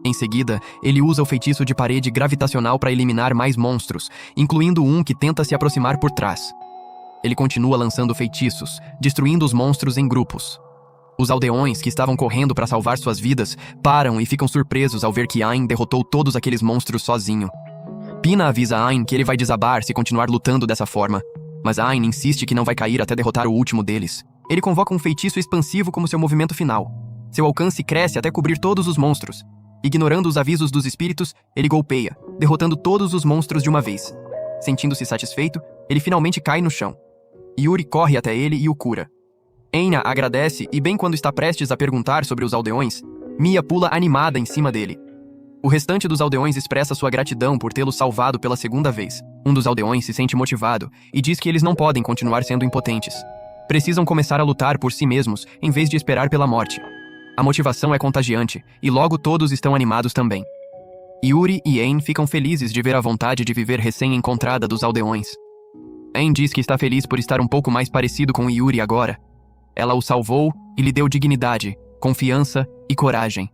Em seguida, ele usa o feitiço de parede gravitacional para eliminar mais monstros, incluindo um que tenta se aproximar por trás. Ele continua lançando feitiços, destruindo os monstros em grupos. Os aldeões, que estavam correndo para salvar suas vidas, param e ficam surpresos ao ver que En derrotou todos aqueles monstros sozinho. Pina avisa a En que ele vai desabar se continuar lutando dessa forma, mas En insiste que não vai cair até derrotar o último deles. Ele convoca um feitiço expansivo como seu movimento final. Seu alcance cresce até cobrir todos os monstros. Ignorando os avisos dos espíritos, ele golpeia, derrotando todos os monstros de uma vez. Sentindo-se satisfeito, ele finalmente cai no chão. Yuri corre até ele e o cura. Eina agradece e bem quando está prestes a perguntar sobre os aldeões, Mia pula animada em cima dele. O restante dos aldeões expressa sua gratidão por tê-lo salvado pela segunda vez. Um dos aldeões se sente motivado e diz que eles não podem continuar sendo impotentes. Precisam começar a lutar por si mesmos em vez de esperar pela morte. A motivação é contagiante, e logo todos estão animados também. Yuri e En ficam felizes de ver a vontade de viver recém-encontrada dos aldeões. En diz que está feliz por estar um pouco mais parecido com Yuri agora. Ela o salvou e lhe deu dignidade, confiança e coragem.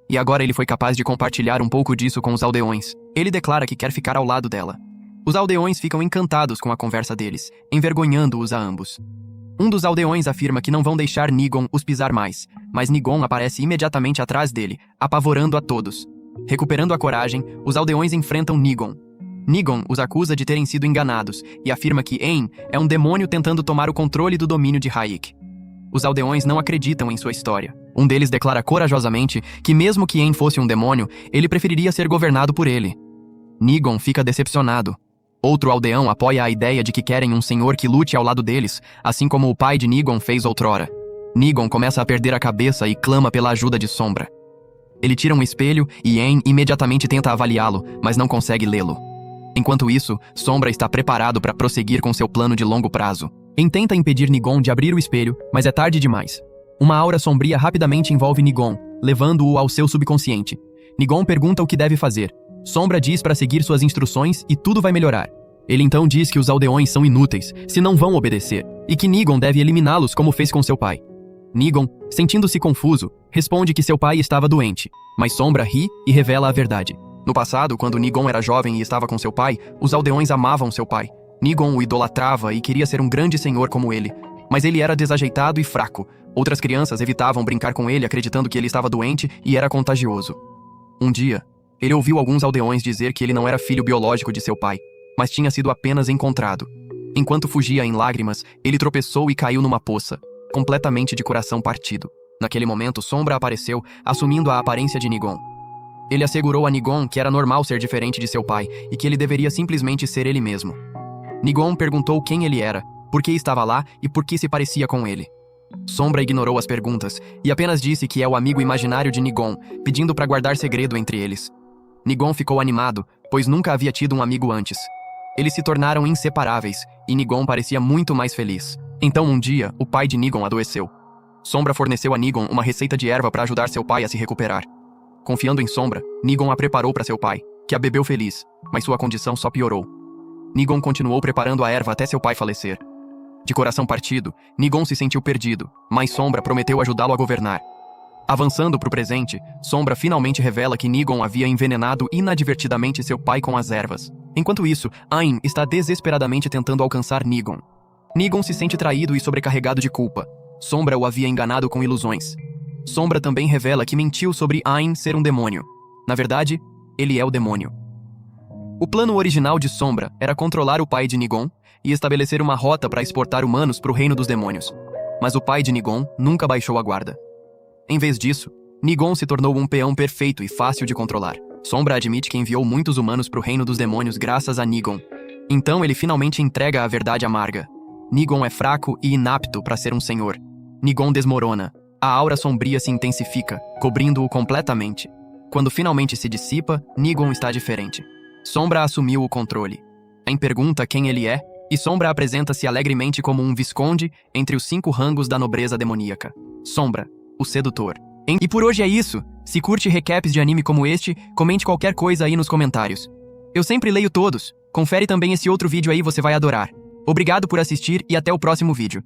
E agora ele foi capaz de compartilhar um pouco disso com os aldeões. Ele declara que quer ficar ao lado dela. Os aldeões ficam encantados com a conversa deles, envergonhando-os a ambos. Um dos aldeões afirma que não vão deixar Nigon os pisar mais, mas Nigon aparece imediatamente atrás dele, apavorando a todos. Recuperando a coragem, os aldeões enfrentam Nigon. Nigon os acusa de terem sido enganados e afirma que En é um demônio tentando tomar o controle do domínio de Hayek. Os aldeões não acreditam em sua história. Um deles declara corajosamente que mesmo que Ain fosse um demônio, ele preferiria ser governado por ele. Nigon fica decepcionado. Outro aldeão apoia a ideia de que querem um senhor que lute ao lado deles, assim como o pai de Nigon fez outrora. Nigon começa a perder a cabeça e clama pela ajuda de Sombra. Ele tira um espelho e Ain imediatamente tenta avaliá-lo, mas não consegue lê-lo. Enquanto isso, Sombra está preparado para prosseguir com seu plano de longo prazo. Ain tenta impedir Nigon de abrir o espelho, mas é tarde demais. Uma aura sombria rapidamente envolve Nigon, levando-o ao seu subconsciente. Nigon pergunta o que deve fazer. Sombra diz para seguir suas instruções e tudo vai melhorar. Ele então diz que os aldeões são inúteis, se não vão obedecer, e que Nigon deve eliminá-los como fez com seu pai. Nigon, sentindo-se confuso, responde que seu pai estava doente, mas Sombra ri e revela a verdade. No passado, quando Nigon era jovem e estava com seu pai, os aldeões amavam seu pai. Nigon o idolatrava e queria ser um grande senhor como ele, mas ele era desajeitado e fraco. Outras crianças evitavam brincar com ele acreditando que ele estava doente e era contagioso. Um dia, ele ouviu alguns aldeões dizer que ele não era filho biológico de seu pai, mas tinha sido apenas encontrado. Enquanto fugia em lágrimas, ele tropeçou e caiu numa poça, completamente de coração partido. Naquele momento, Sombra apareceu, assumindo a aparência de Nigon. Ele assegurou a Nigon que era normal ser diferente de seu pai e que ele deveria simplesmente ser ele mesmo. Nigon perguntou quem ele era, por que estava lá e por que se parecia com ele. Sombra ignorou as perguntas e apenas disse que é o amigo imaginário de Nigon, pedindo para guardar segredo entre eles. Nigon ficou animado, pois nunca havia tido um amigo antes. Eles se tornaram inseparáveis e Nigon parecia muito mais feliz. Então um dia, o pai de Nigon adoeceu. Sombra forneceu a Nigon uma receita de erva para ajudar seu pai a se recuperar. Confiando em Sombra, Nigon a preparou para seu pai, que a bebeu feliz, mas sua condição só piorou. Nigon continuou preparando a erva até seu pai falecer. De coração partido, Nigon se sentiu perdido, mas Sombra prometeu ajudá-lo a governar. Avançando para o presente, Sombra finalmente revela que Nigon havia envenenado inadvertidamente seu pai com as ervas. Enquanto isso, Ain está desesperadamente tentando alcançar Nigon. Nigon se sente traído e sobrecarregado de culpa. Sombra o havia enganado com ilusões. Sombra também revela que mentiu sobre Ain ser um demônio. Na verdade, ele é o demônio. O plano original de Sombra era controlar o pai de Nigon e estabelecer uma rota para exportar humanos para o reino dos demônios. Mas o pai de Nigon nunca baixou a guarda. Em vez disso, Nigon se tornou um peão perfeito e fácil de controlar. Sombra admite que enviou muitos humanos para o reino dos demônios graças a Nigon. Então ele finalmente entrega a verdade amarga. Nigon é fraco e inapto para ser um senhor. Nigon desmorona. A aura sombria se intensifica, cobrindo-o completamente. Quando finalmente se dissipa, Nigon está diferente. Sombra assumiu o controle. Ain pergunta quem ele é, e Sombra apresenta-se alegremente como um visconde entre os 5 rangos da nobreza demoníaca. Sombra, o sedutor. E por hoje é isso. Se curte recaps de anime como este, comente qualquer coisa aí nos comentários. Eu sempre leio todos. Confere também esse outro vídeo aí, você vai adorar. Obrigado por assistir e até o próximo vídeo.